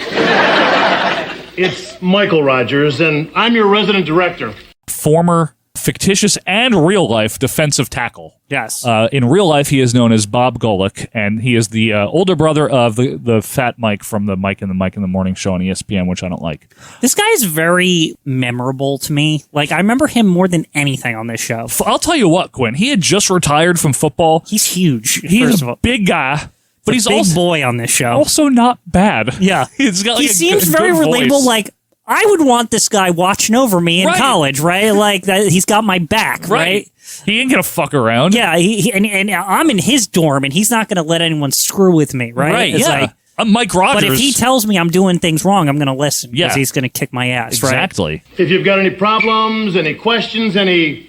It's Michael Rogers, and I'm your resident director. Former fictitious and real-life defensive tackle. Yes. In real life, he is known as Bob Golick, and he is the older brother of the fat Mike from the Mike in the Morning Show on ESPN, which I don't like. This guy is very memorable to me. Like, I remember him more than anything on this show. I'll tell you what, Quinn. He had just retired from football. He's huge. He's a big guy. But he's a big also boy on this show. Also not bad. Yeah. He's got he seems very relatable. Voice. Like, I would want this guy watching over me in college, right? Like, he's got my back, right? He ain't gonna fuck around. Yeah, and I'm in his dorm, and he's not gonna let anyone screw with me, right? Right, it's yeah. like, I'm Mike Rogers. But if he tells me I'm doing things wrong, I'm gonna listen, because he's gonna kick my ass, exactly. right? If you've got any problems, any questions, anything,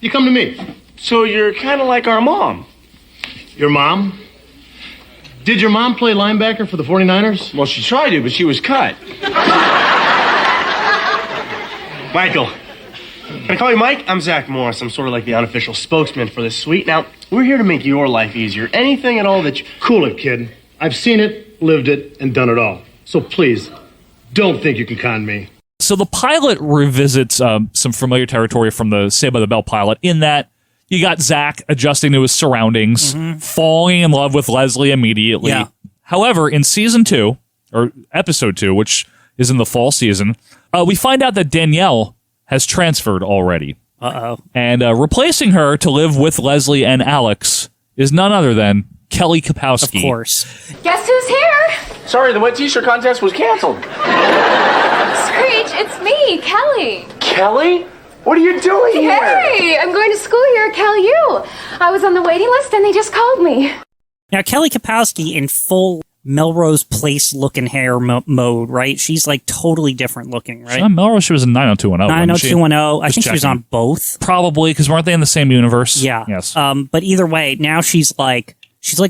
you come to me. So you're kind of like our mom. Your mom? Did your mom play linebacker for the 49ers? Well, she tried to, but she was cut. Michael. Can I call you Mike? I'm Zach Morris. I'm sort of like the unofficial spokesman for this suite. Now, we're here to make your life easier. Anything at all that you... Cool it, kid. I've seen it, lived it, and done it all. So please, don't think you can con me. So the pilot revisits some familiar territory from the Saved by the Bell pilot in that you got Zach adjusting to his surroundings, falling in love with Leslie immediately. Yeah. However, in season 2, or episode 2, which is in the fall season, we find out that Danielle has transferred already. Uh-oh. And replacing her to live with Leslie and Alex is none other than Kelly Kapowski. Of course. Guess who's here? Sorry, the wet t-shirt contest was canceled. Screech, it's me, Kelly. Kelly? What are you doing here? Hey, I'm going to school here at Cal U. I was on the waiting list and they just called me. Now, Kelly Kapowski in full Melrose Place looking hair mode, right? She's like totally different looking, right? She's on Melrose, she was in 90210. 90210. I think she was on both. Probably, because weren't they in the same universe? Yeah. Yes. But either way, now she's like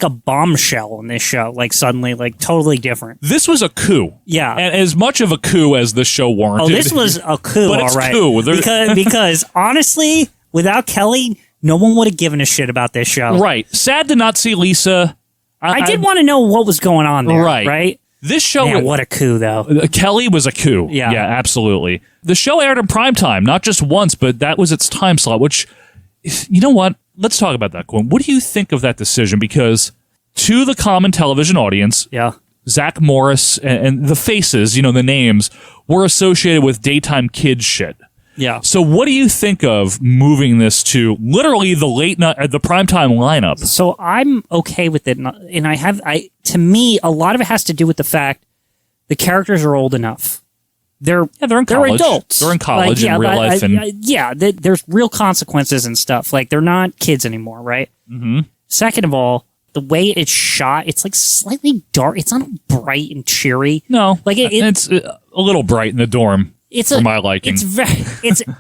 a bombshell in this show. Like suddenly, like totally different. This was a coup. Yeah. And as much of a coup as the show warranted. Oh, this was a coup, but all it's right. Coup. Because honestly, without Kelly, no one would have given a shit about this show. Right. Sad to not see Lisa. I did want to know what was going on there. Right. This show... Man, what a coup, though. Kelly was a coup. Yeah. Yeah, absolutely. The show aired in primetime, not just once, but that was its time slot, which, you know what? Let's talk about that, Quinn. What do you think of that decision? Because to the common television audience, Zach Morris and the faces, the names, were associated with daytime kids shit. Yeah. So what do you think of moving this to literally the late night, the primetime lineup? So I'm okay with it. And to me, a lot of it has to do with the fact the characters are old enough. They're in college. They're adults. They're in college in real life. There's real consequences and stuff. Like, they're not kids anymore, right? Mm-hmm. Second of all, the way it's shot, it's like slightly dark. It's not bright and cheery. No. Like it's a little bright in the dorm. For my liking.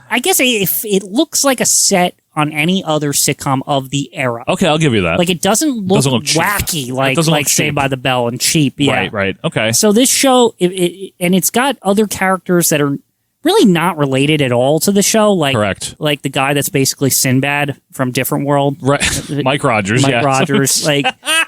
I guess it looks like a set on any other sitcom of the era. Okay, I'll give you that. Like, it doesn't look wacky like Saved by the Bell and cheap. Yeah. Right. Okay. So this show, and it's got other characters that are really not related at all to the show. Like, correct. Like the guy that's basically Sinbad from Different World. Right. Mike Rogers. Mike Rogers. Like,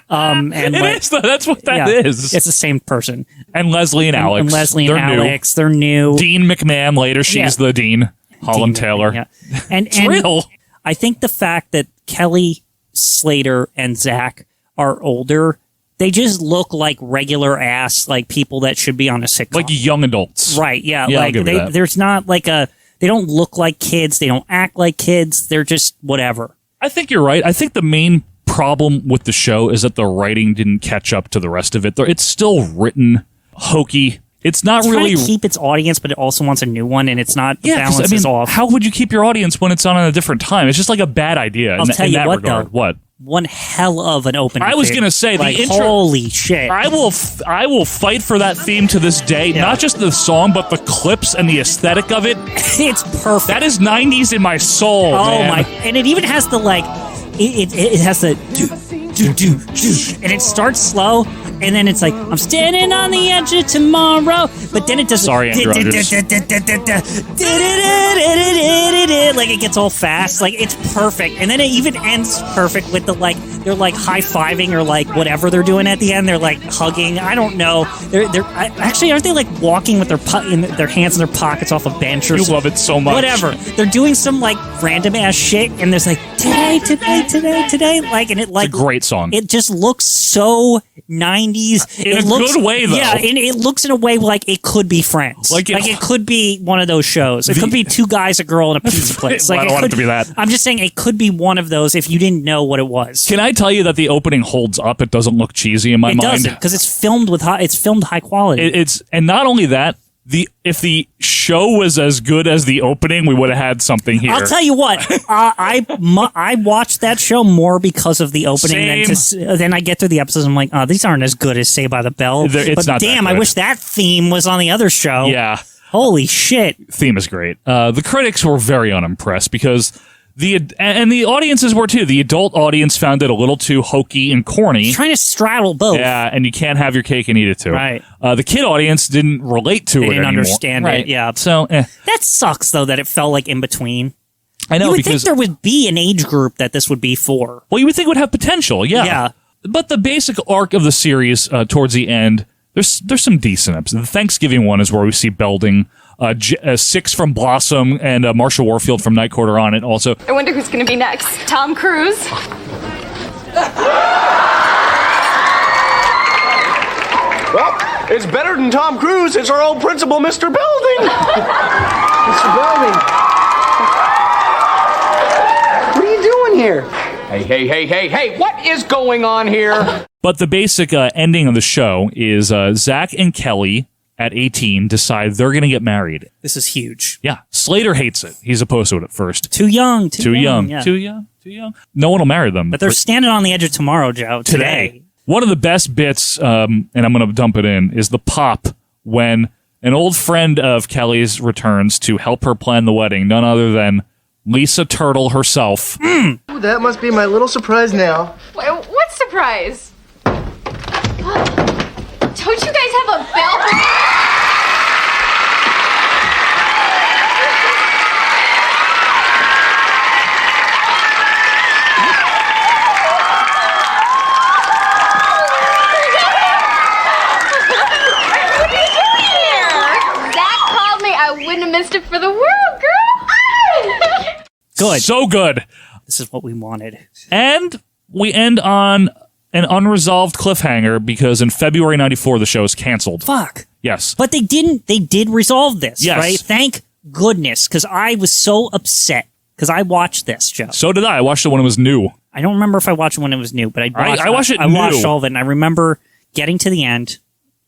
and that's what that is. It's the same person. And Leslie and Alex. And Leslie and Alex. They're new. Dean McMahon later. She's the dean. Holland Taylor. Yeah. And real. I think the fact that Kelly Slater and Zach are older, they just look like regular ass like people that should be on a sitcom. Like young adults. Right, yeah. Yeah, I'll like give you that. there's not like they don't look like kids, they don't act like kids, they're just whatever. I think you're right. I think the main problem with the show is that the writing didn't catch up to the rest of it. It's still written hokey. It's not really trying to keep its audience, but it also wants a new one, and it's not the 'cause, balance is off. How would you keep your audience when it's on at a different time? It's just like a bad idea. I'll tell in you that what, regard. though. What? One hell of an opening. I was theme. gonna say like, the intro. Holy shit! I will fight for that theme to this day. Yeah. Not just the song, but the clips and the aesthetic of it. It's perfect. That is 90s in my soul. Oh man. my! And it even has the like, it has the do, and it starts slow, and then it's like I'm standing on the edge of tomorrow, but then it does. Sorry, Andrew Rogers. Like it gets all fast, like it's perfect, and then it even ends perfect with the like they're like high fiving or like whatever they're doing at the end. They're like hugging. I don't know. Actually aren't they like walking with their hands in their pockets off a bench or You something? love it so much. Whatever. They're doing some like random ass shit, and there's like today, like, and it like It's a great song. It just looks so 90s. In it a looks, good way, though. Yeah, and it looks in a way like it could be Friends. Like it could be one of those shows. It could be two guys, a girl, and a pizza place. Like I don't want it to be that. I'm just saying it could be one of those if you didn't know what it was. Can I tell you that the opening holds up? It doesn't look cheesy in my It mind. doesn't, because it's filmed high quality. And not only that, if the show was as good as the opening, we would have had something here. I'll tell you what, I watched that show more because of the opening than I get through the episodes. I'm like, oh, these aren't as good as Saved by the Bell. It's but not that damn, I good. wish that theme was on the other show. Yeah. Holy shit. Theme is great. The critics were very unimpressed because the audiences were too. The adult audience found it a little too hokey and corny. Trying to straddle both. Yeah, and you can't have your cake and eat it too. Right. The kid audience didn't relate to They it didn't anymore. understand Right. it. Yeah. So, That sucks, though, that it felt like in between. I know, You would because think there would be an age group that this would be for. Well, you would think it would have potential, yeah. Yeah. But the basic arc of the series towards the end, there's some decent episodes. The Thanksgiving one is where we see Belding, Six from Blossom, and Marsha Warfield from Night Court are on it also. I wonder who's going to be next. Tom Cruise? Well, it's better than Tom Cruise. It's our old principal, Mr. Belding. Mr. Belding. What are you doing here? Hey, what is going on here? But the basic ending of the show is Zach and Kelly at 18 decide they're going to get married. This is huge. Yeah. Slater hates it. He's opposed to it at first. Too young. Too young. Yeah. Too young. No one will marry them. But they're standing on the edge of tomorrow, Joe. Today. One of the best bits, and I'm going to dump it in, is the pop when an old friend of Kelly's returns to help her plan the wedding, none other than Lisa Turtle herself. Ooh, that must be my little surprise now. What surprise? Don't you guys have a bell? What are you doing here? Zach called me. I wouldn't have missed it for the world, girl. Good. So good. This is what we wanted. And we end on an unresolved cliffhanger because in February 94 the show is canceled. Fuck. Yes. But they did resolve this, Yes. right? Thank goodness, because I was so upset because I watched this, Joe. So did I. I watched it when it was new. I don't remember if I watched it when it was new, but I watched it I watched new. all of it, and I remember getting to the end.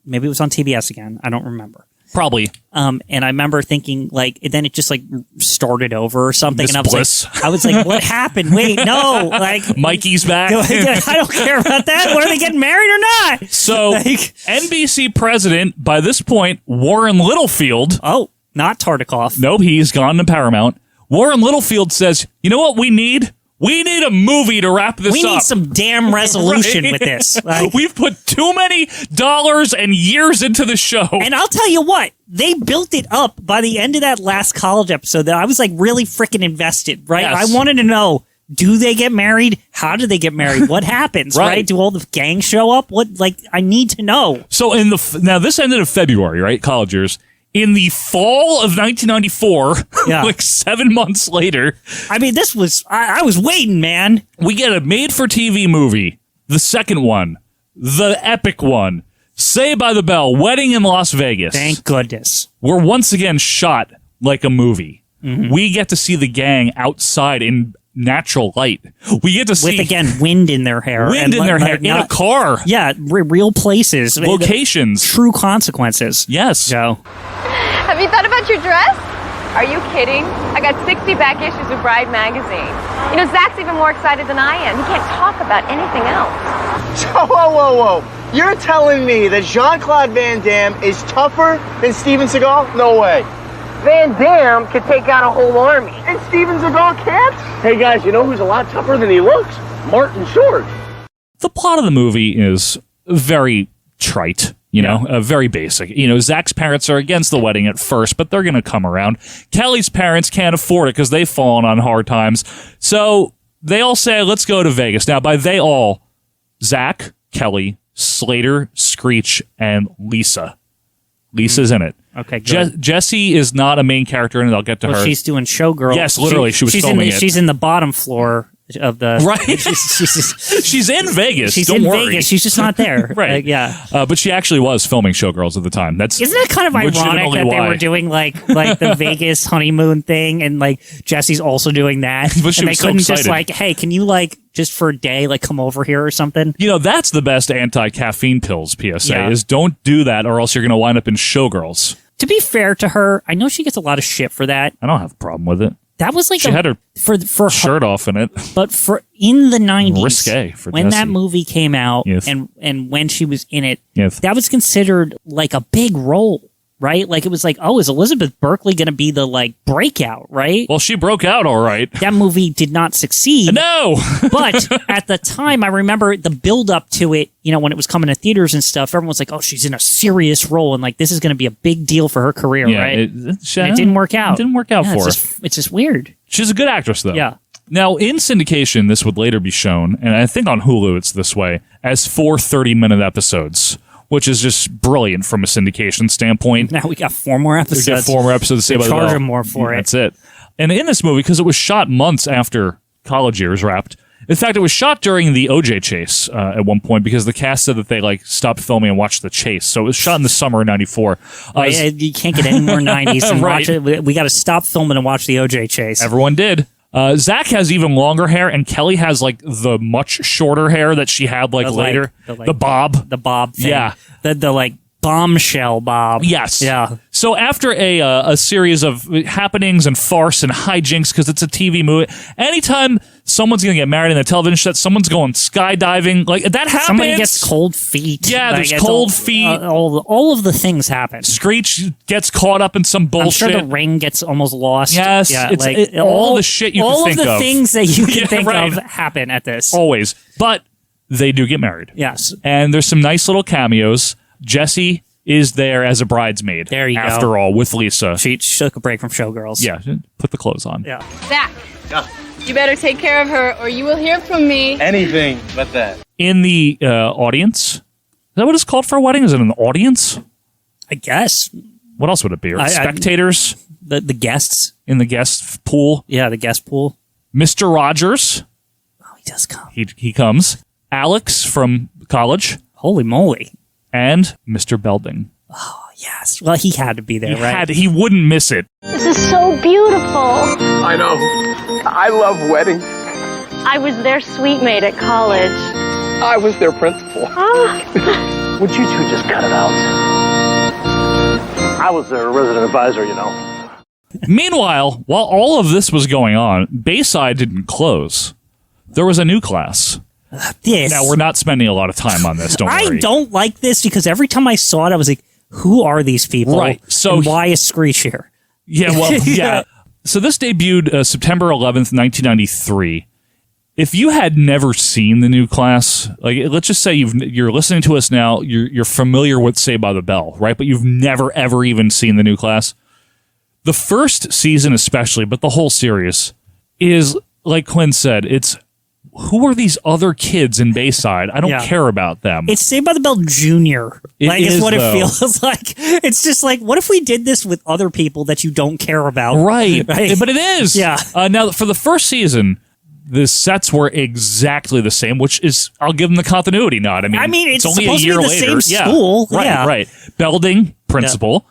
Maybe it was on TBS again. I don't remember. Probably. And I remember thinking, like, then it just, like, started over or something. Miss and Bliss. I was like, what happened? Wait, no. Like, Mikey's back. I don't care about that. Are they getting married or not? So, NBC president, by this point, Warren Littlefield. Oh, not Tartikoff. Nope, he's gone to Paramount. Warren Littlefield says, you know what we need? We need a movie to wrap this up. We need some damn resolution Right? with this. Like, We've put too many dollars and years into the show. and I'll tell you what, they built it up by the end of that last college episode that I was like really freaking invested, right? Yes. I wanted to know, do they get married? How do they get married? What happens, Right. right? Do all the gangs show up? What, like, I need to know. So now this ended in February, right? College years. in the fall of 1994, like 7 months later. I mean, this was, I was waiting, man. We get a made-for-TV movie, the second one, the epic one, Saved by the Bell, Wedding in Las Vegas. Thank goodness. We're once again shot like a movie. Mm-hmm. We get to see the gang outside in natural light. We get to see... With, again, wind in their hair. Wind in their hair, in a car. Yeah, real places. Locations. True consequences. Yes. Joe. Have you thought about your dress? Are you kidding? I got 60 back issues of Bride magazine. You know, Zach's even more excited than I am. He can't talk about anything else. So, whoa. You're telling me that Jean-Claude Van Damme is tougher than Steven Seagal? No way. Van Damme can take out a whole army. And Steven Seagal can't? Hey, guys, you know who's a lot tougher than he looks? Martin Short. The plot of the movie is very trite. You know, very basic. You know, Zach's parents are against the wedding at first, but they're going to come around. Kelly's parents can't afford it because they've fallen on hard times. So they all say, let's go to Vegas. Now, by they all, Zach, Kelly, Slater, Screech, and Lisa. Lisa's in it. Okay, good. Jessie is not a main character, and I'll get to her. She's doing Showgirl. Yes, literally, she was filming it. She's in the bottom floor of the... Right. She's in Vegas. She's Don't in worry. Vegas. She's just not there. Right. Yeah. But she actually was filming Showgirls at the time. Isn't it kind of ironic that they were doing like the Vegas honeymoon thing, and like Jessie's also doing that, But she and they was so couldn't just excited. like, hey, can you like just for a day like come over here or something? You know, that's the best anti-caffeine pills PSA Yeah. is don't do that or else you're going to wind up in Showgirls. To be fair to her, I know she gets a lot of shit for that. I don't have a problem with it. That was like She had her for shirt off in it. But for in the 90s, Risque for when Jessie. that movie came out, Yes. and when she was in it, Yes. that was considered like a big role, right? Like it was like, oh, is Elizabeth Berkley going to be the like breakout, right? Well, she broke out all right. That movie did not succeed. No! But at the time, I remember the build up to it, you know, when it was coming to theaters and stuff, everyone was like, oh, she's in a serious role and like this is going to be a big deal for her career, Yeah, right? it And it didn't work out. It didn't work out Yeah, for her. It's just weird. She's a good actress, though. Yeah. Now, in syndication, this would later be shown, and I think on Hulu it's this way, as 4 30-minute episodes, which is just brilliant from a syndication standpoint. Now we got 4 more episodes. We got 4 more episodes to say They about charge them more for it. That's it. And in this movie, because it was shot months after college years wrapped, in fact, it was shot during the OJ chase at one point because the cast said that they like stopped filming and watched the chase. So it was shot in the summer of '94. You can't get any more 90s and Right. watch it. We got to stop filming and watch the OJ chase. Everyone did. Zach has even longer hair, and Kelly has like the much shorter hair that she had like later. The bob. The bob thing. Yeah. The like bombshell bob. Yes. Yeah. So after a series of happenings and farce and hijinks, because it's a TV movie, anytime someone's going to get married in a television set, someone's going skydiving, like that happens. Somebody gets cold feet. Yeah, Like, there's it's cold all- feet. all of the things happen. Screech gets caught up in some bullshit. I'm sure the ring gets almost lost. Yes, Yeah, it's like, all the shit you can all think of the of. things that you can Yeah, think right. of happen at this. Always. But they do get married. Yes. And there's some nice little cameos. Jessie is there as a bridesmaid. There you go. After all, with Lisa. She took a break from Showgirls. Yeah, put the clothes on. Yeah. Zach, you better take care of her or you will hear from me. Anything but that. In the audience. Is that what it's called for a wedding? Is it an audience? I guess. What else would it be? I- Spectators? The guests. In the guest pool? Yeah, the guest pool. Mr. Rogers. Oh, he does come. He comes. Alex from college. Holy moly. And Mr. Belding. Yes. Well, he had to be there, right? He wouldn't miss it. This is so beautiful. I know. I love weddings. I was their suite mate at college. I was their principal. Would you two just cut it out? I was their resident advisor, you know. Meanwhile, while all of this was going on, Bayside didn't close. There was a new class. This. Now, we're not spending a lot of time on this, don't I worry. don't like this because every time I saw it, I was like, who are these people? Right. So and why is Screech here? Yeah, well, yeah. So this debuted September 11th, 1993. If you had never seen the new class, like let's just say you're listening to us now, you're familiar with Saved by the Bell, right? But you've never ever even seen the new class. The first season especially, but the whole series is like Quinn said, it's who are these other kids in Bayside? I don't Yeah. care about them. It's Saved by the Bell Jr. It is is, what though. it feels like. It's just like, what if we did this with other people that you don't care about? Right. But it is. Yeah. Now, for the first season, the sets were exactly the same, which is, I'll give them the continuity nod. I mean, it's only a supposed to year be the later. same school. Right, Yeah. right. Belding, principal.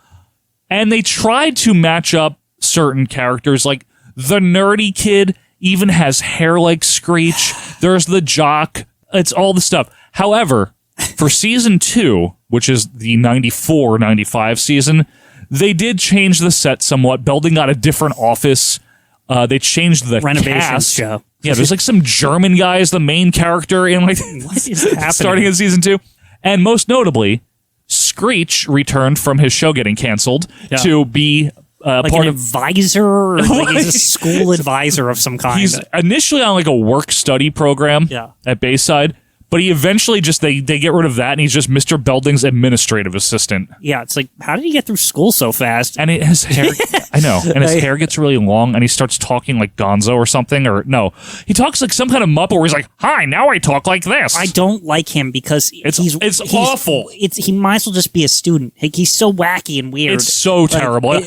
And they tried to match up certain characters. Like, the nerdy kid even has hair like Screech. There's the jock. It's all the stuff. However, for season 2, which is the 94-95 season, they did change the set somewhat. Belding got a different office. They changed the Renovation cast. show. Yeah, there's like some German guy as the main character in like What is happening? starting in season 2. And most notably, Screech returned from his show getting canceled to be like part an of advisor, or like he's a school advisor of some kind. He's initially on like a work study program at Bayside, but he eventually just they get rid of that and he's just Mr. Belding's administrative assistant. Yeah, it's like, how did he get through school so fast? And his hair, I know, and his hair gets really long and he starts talking like Gonzo or something, or no, he talks like some kind of Muppet where he's like, "Hi, now I talk like this." I don't like him because he's awful. He might as well just be a student. Like, he's so wacky and weird. It's so terrible.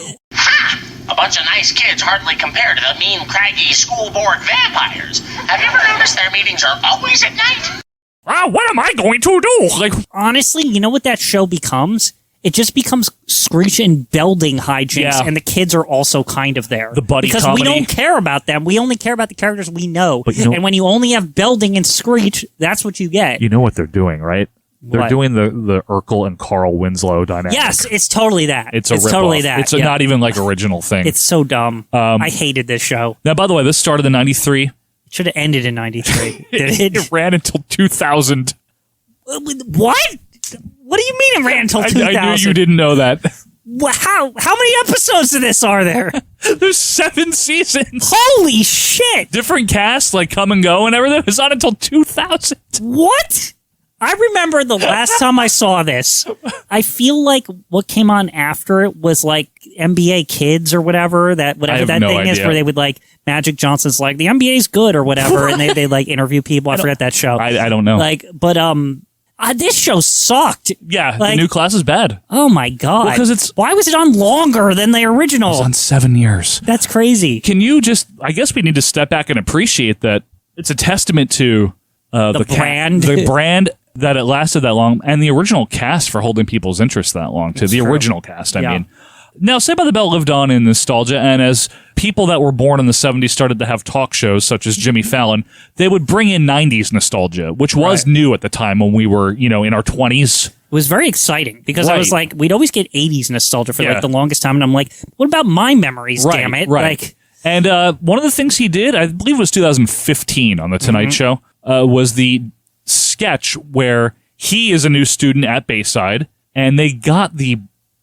A bunch of nice kids hardly compare to the mean, craggy school board vampires. Have you ever noticed their meetings are always at night? What am I going to do? Like, honestly, you know what that show becomes? It just becomes Screech and Belding hijinks, and the kids are also kind of there. The buddy because comedy. we don't care about them. We only care about the characters we know. But you know- and when you only have Belding and Screech, that's what you get. You know what they're doing, right? They're What? doing the Urkel and Carl Winslow dynamic. Yes, it's totally that. It's a rip-off. totally that. It's yeah. not even like original thing. It's so dumb. I hated this show. Now, by the way, this started in 93. It should have ended in 93. Did it? It ran until 2000. What? What do you mean it ran until 2000? I knew you didn't know that. How many episodes of this are there? There's 7 seasons. Holy shit! Different cast, like come and go and everything. It's not until 2000. What? I remember the last time I saw this. I feel like what came on after it was like NBA Kids or whatever that have that no thing is, idea. where they would like Magic Johnson's like the NBA's good or whatever, and they like interview people. I forget that show. I don't know. Like, but this show sucked. Yeah, Like- the new class is bad. Oh my god! Well, 'cause it's- why was it on longer than the original? It was on 7 years. That's crazy. Can you just? I guess we need to step back and appreciate that it's a testament to the brand. the brand that it lasted that long, and the original cast for holding people's interest that long. To the true. original cast, I Yeah. mean. Now, Saved by the Bell lived on in nostalgia, and as people that were born in the 70s started to have talk shows, such as Jimmy Fallon, they would bring in 90s nostalgia, which was new at the time when we were, in our 20s. It was very exciting because I was Right. like, we'd always get 80s nostalgia for Yeah. like the longest time, and I'm like, what about my memories? Right, Damn it! right. Like, And one of the things he did, I believe it was 2015 on The Tonight Show, was the sketch where he is a new student at Bayside, and they got the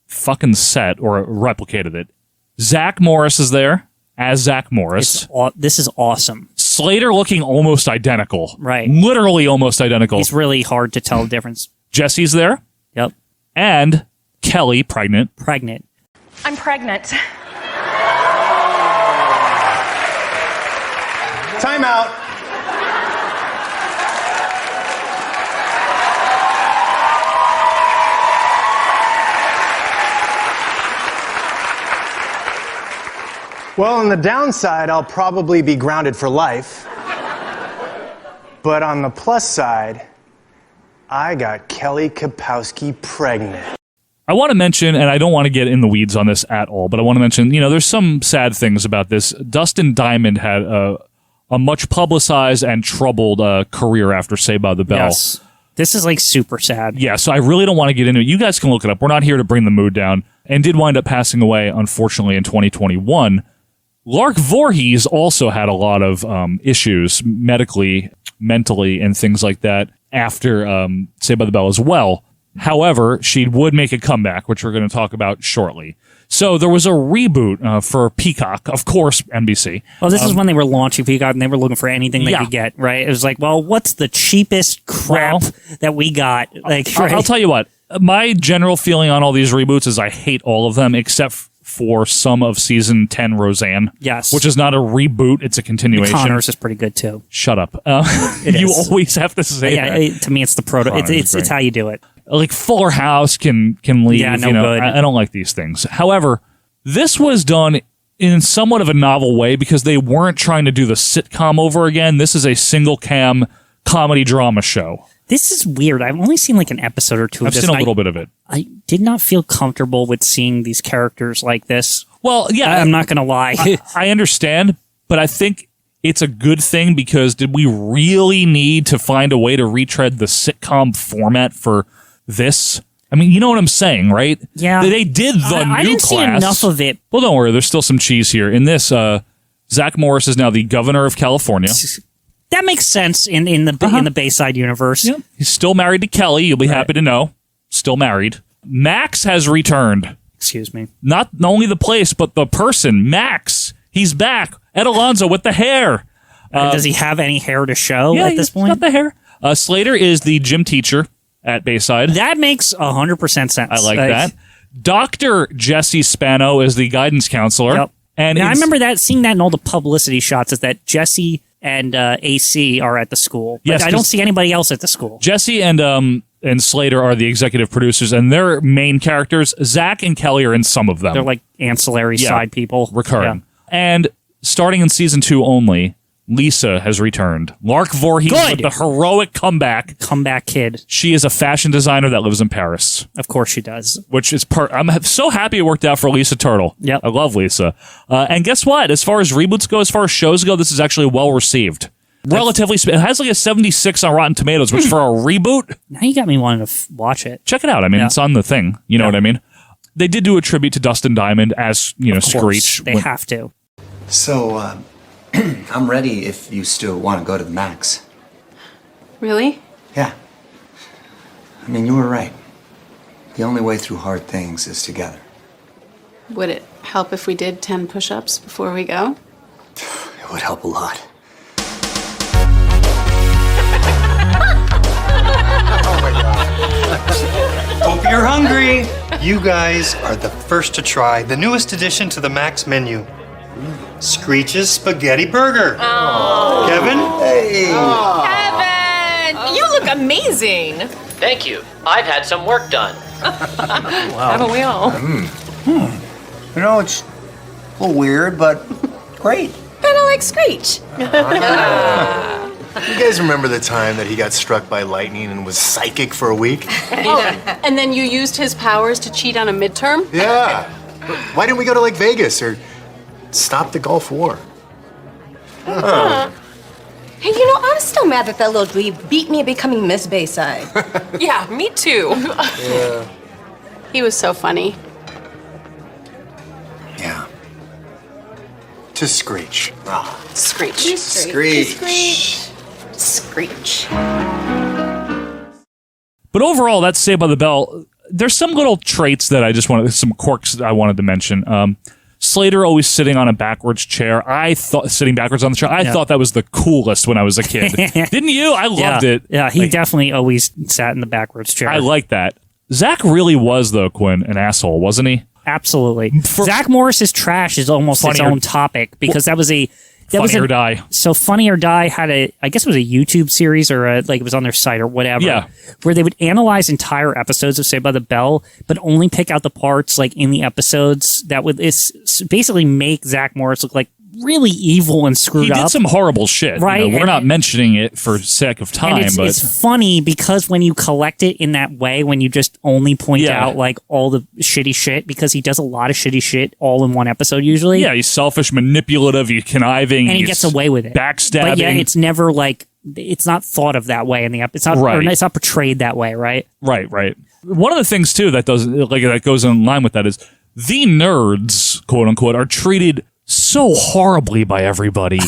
fucking set, or replicated it. Zach Morris is there as Zach Morris. this is awesome. Slater looking almost identical. Right. Literally almost identical. It's really hard to tell the difference. Jesse's there. Yep. And Kelly, pregnant. Pregnant. I'm pregnant. Time out. Well, on the downside, I'll probably be grounded for life. But on the plus side, I got Kelly Kapowski pregnant. I want to mention, and I don't want to get in the weeds on this at all, but I want to mention, there's some sad things about this. Dustin Diamond had a much publicized and troubled career after Saved by the Bell. Yes. This is like super sad. Yeah, so I really don't want to get into it. You guys can look it up. We're not here to bring the mood down. And did wind up passing away, unfortunately, in 2021. Lark Voorhees also had a lot of issues medically, mentally, and things like that after Saved by the Bell as well. However, she would make a comeback, which we're going to talk about shortly. So there was a reboot for Peacock, of course, NBC. Well, this is when they were launching Peacock and they were looking for anything they could get, right? It was like, well, what's the cheapest crap that we got? Like, I'll tell you what. My general feeling on all these reboots is I hate all of them except for some of season 10 Roseanne. Yes. Which is not a reboot, it's a continuation. Connors is pretty good too. Shut up. It You is. always have to say that. To me, it's the proto. Connors is It's great. how you do it. Like Fuller House can leave. Yeah, no you know, good. I don't like these things. However, this was done in somewhat of a novel way because they weren't trying to do the sitcom over again. This is a single cam comedy drama show. This is weird. I've only seen like an episode or two of I've this. seen a and little bit of it. I did not feel comfortable with seeing these characters like this. Well, yeah. I'm not going to lie. I understand, but I think it's a good thing because did we really need to find a way to retread the sitcom format for this? I mean, you know what I'm saying, right? Yeah. They did the I new didn't see class. enough of it. Well, don't worry. There's still some cheese here. In this, Zach Morris is now the governor of California. That makes sense in the Bayside universe. Yeah. He's still married to Kelly. You'll be happy to know. Still married. Max has returned. Excuse me. Not only the place, but the person. Max. He's back. Ed Alonzo with the hair. Does he have any hair to show at this point? He's got the hair. Slater is the gym teacher at Bayside. That makes 100% sense. I like that. Dr. Jesse Spano is the guidance counselor. Yep. And I remember seeing that in all the publicity shots is that Jesse and AC are at the school. But Yes, I don't 'cause see anybody else at the school. Jesse and Slater are the executive producers, and their main characters, Zach and Kelly, are in some of them. They're like ancillary side people. Recurring. And starting in season 2 only, Lisa has returned. Lark Voorhees with the heroic comeback. Comeback kid. She is a fashion designer that lives in Paris. Of course she does. Which is I'm so happy it worked out for Lisa Turtle. Yep. I love Lisa. And guess what? As far as reboots go, as far as shows go, this is actually well received. Relatively, it has like a 76 on Rotten Tomatoes, which for a reboot, Now you got me wanting to watch it. check it out. I mean, it's on the thing. You know what I mean? They did do a tribute to Dustin Diamond as, Of course, Screech. They have to. So, I'm ready if you still want to go to the max. Really? Yeah. I mean, you were right. The only way through hard things is together. Would it help if we did 10 push-ups before we go? It would help a lot. Hope you're hungry. You guys are the first to try the newest addition to the Max menu. Screech's Spaghetti Burger. Oh. Kevin? Hey. Kevin, you look amazing. Thank you. I've had some work done. Haven't we all? You know, it's a little weird, but great. Kind of like Screech. You guys remember the time that he got struck by lightning and was psychic for a week? Oh, and then you used his powers to cheat on a midterm? Yeah. Why didn't we go to like Vegas or stop the Gulf War? Hey, I'm still mad that little dweeb beat me at becoming Miss Bayside. Yeah, me too. Yeah. He was so funny. Yeah. To Screech. Screech. Screech. Screech. But overall, that's Saved by the Bell. There's some little traits that I just wanted, some quirks that I wanted to mention. Slater always sitting on a backwards chair. Sitting backwards on the chair. I thought that was the coolest when I was a kid. Didn't you? I loved it. Yeah, he definitely always sat in the backwards chair. I like that. Zach really was, though, Quinn, an asshole, wasn't he? Absolutely. Zach Morris's trash is almost its own topic because that was a... Funny or Die. So Funny or Die had I guess it was a YouTube series or it was on their site or whatever. Yeah. Where they would analyze entire episodes of Saved by the Bell, but only pick out the parts like in the episodes that would basically make Zach Morris look like really evil and screwed up. He did some horrible shit. Right. We're not mentioning it for sake of time, and but it's funny because when you collect it in that way, when you just only point out like all the shitty shit, because he does a lot of shitty shit all in one episode usually. Yeah, he's selfish, manipulative, he's conniving, and he gets away with it. Backstabbing. But yeah, it's never like it's not thought of that way in the it's not or it's not portrayed that way, right? Right. One of the things too that goes in line with that is the nerds, quote unquote, are treated so horribly by everybody,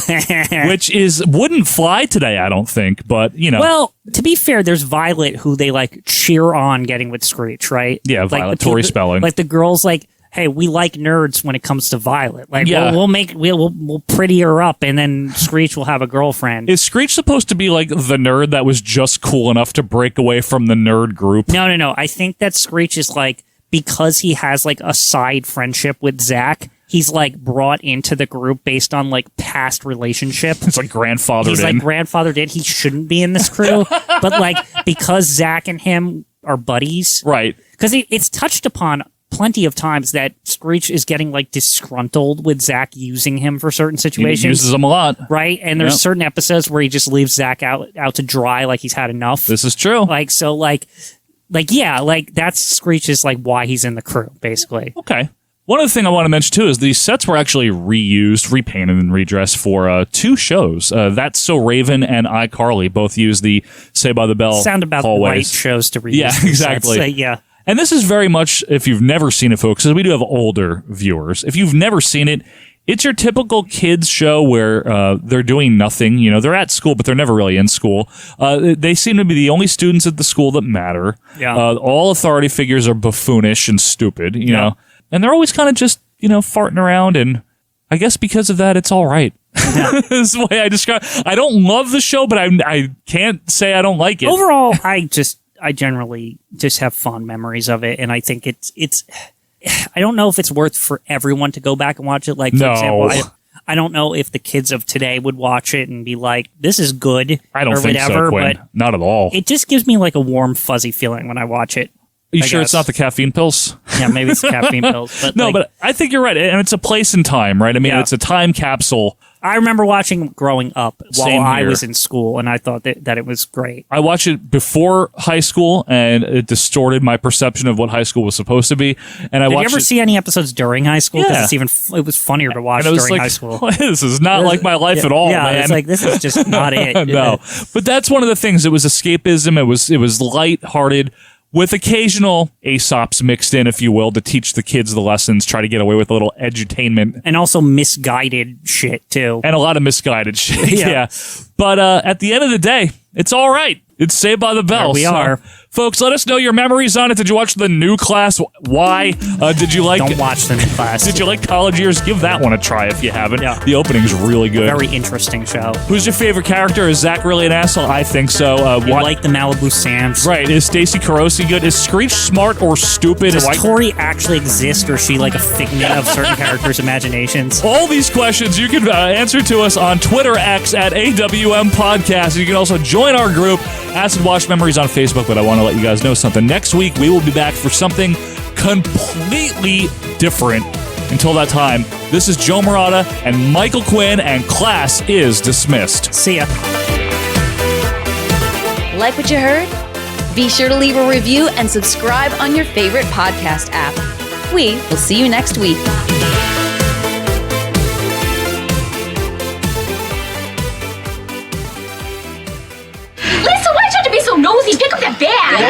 which wouldn't fly today, I don't think. But well, to be fair, there's Violet who they like cheer on getting with Screech, right? Yeah, like Violet, Tori Spelling. Like the girls, like, hey, we like nerds when it comes to Violet. Like, Yeah. we'll pretty her up, and then Screech will have a girlfriend. Is Screech supposed to be like the nerd that was just cool enough to break away from the nerd group? No. I think that Screech is like because he has like a side friendship with Zach, he's like brought into the group based on like past relationship. It's like grandfathered He's in. like grandfathered in. He shouldn't be in this crew, but like because Zach and him are buddies, right? Because it's touched upon plenty of times that Screech is getting like disgruntled with Zach using him for certain situations. He uses him a lot, right? And there's certain episodes where he just leaves Zach out to dry, like he's had enough. This is true. Like so, like yeah, like that's Screech is like why he's in the crew, basically. Okay. One other thing I want to mention too is these sets were actually reused, repainted, and redressed for 2 shows. That's So Raven and iCarly both use the Saved by the Bell Sound about hallways. right shows to reuse. Yeah, exactly. Sets. Yeah. And this is very much, if you've never seen it, folks, because we do have older viewers. If you've never seen it, it's your typical kids show where they're doing nothing. You know, they're at school, but they're never really in school. They seem to be the only students at the school that matter. Yeah. All authority figures are buffoonish and stupid, you know. And they're always kind of just, you know, farting around. And I guess because of that, it's all right. Yeah. That's the way I describe it. I don't love the show, but I can't say I don't like it. Overall, I generally just have fond memories of it, and I think it's. I don't know if it's worth for everyone to go back and watch it. Like, for example, I don't know if the kids of today would watch it and be like, "This is good." I don't think whatever, so, Quinn. but not at all. It just gives me like a warm, fuzzy feeling when I watch it. Are you sure it's not the caffeine pills? Yeah, maybe it's caffeine pills. But no, like, but I think you're right. And it's a place and time, right? I mean, it's a time capsule. I remember watching growing up while Same I here. was in school, and I thought that it was great. I watched it before high school, and it distorted my perception of what high school was supposed to be. And I Did you watched ever it, see any episodes during high school? Yeah. Because it was funnier to watch and I was during like, high school. this is not like my life Yeah, at all, yeah, man. it's like, this is just not it. No, but that's one of the things. It was escapism. It was lighthearted, with occasional Aesops mixed in, if you will, to teach the kids the lessons, try to get away with a little edutainment. And also misguided shit, too. And a lot of misguided shit, Yeah. yeah. But at the end of the day, it's all right. It's Saved by the Bell. There we are. Folks, let us know your memories on it. Did you watch the new class? Why? Did you like... Don't watch the new class. Did you like College Years? Give that one a try if you haven't. Yeah. The opening's really good. Very interesting show. Who's your favorite character? Is Zach really an asshole? I think so. You like the Malibu Sands. Right. Is Stacey Carosi good? Is Screech smart or stupid? Does Tori actually exist, or is she like a figment of certain characters' imaginations? All these questions you can answer to us on Twitter X at AWM Podcast. You can also join our group, Acid Wash Memories, on Facebook. But I want to let you guys know something. Next week, we will be back for something completely different. Until that time, this is Joe Murata and Michael Quinn, and class is dismissed. See ya. Like what you heard? Be sure to leave a review and subscribe on your favorite podcast app. We will see you next week. Lisa, why'd you have to be so nosy? Pick up that bag!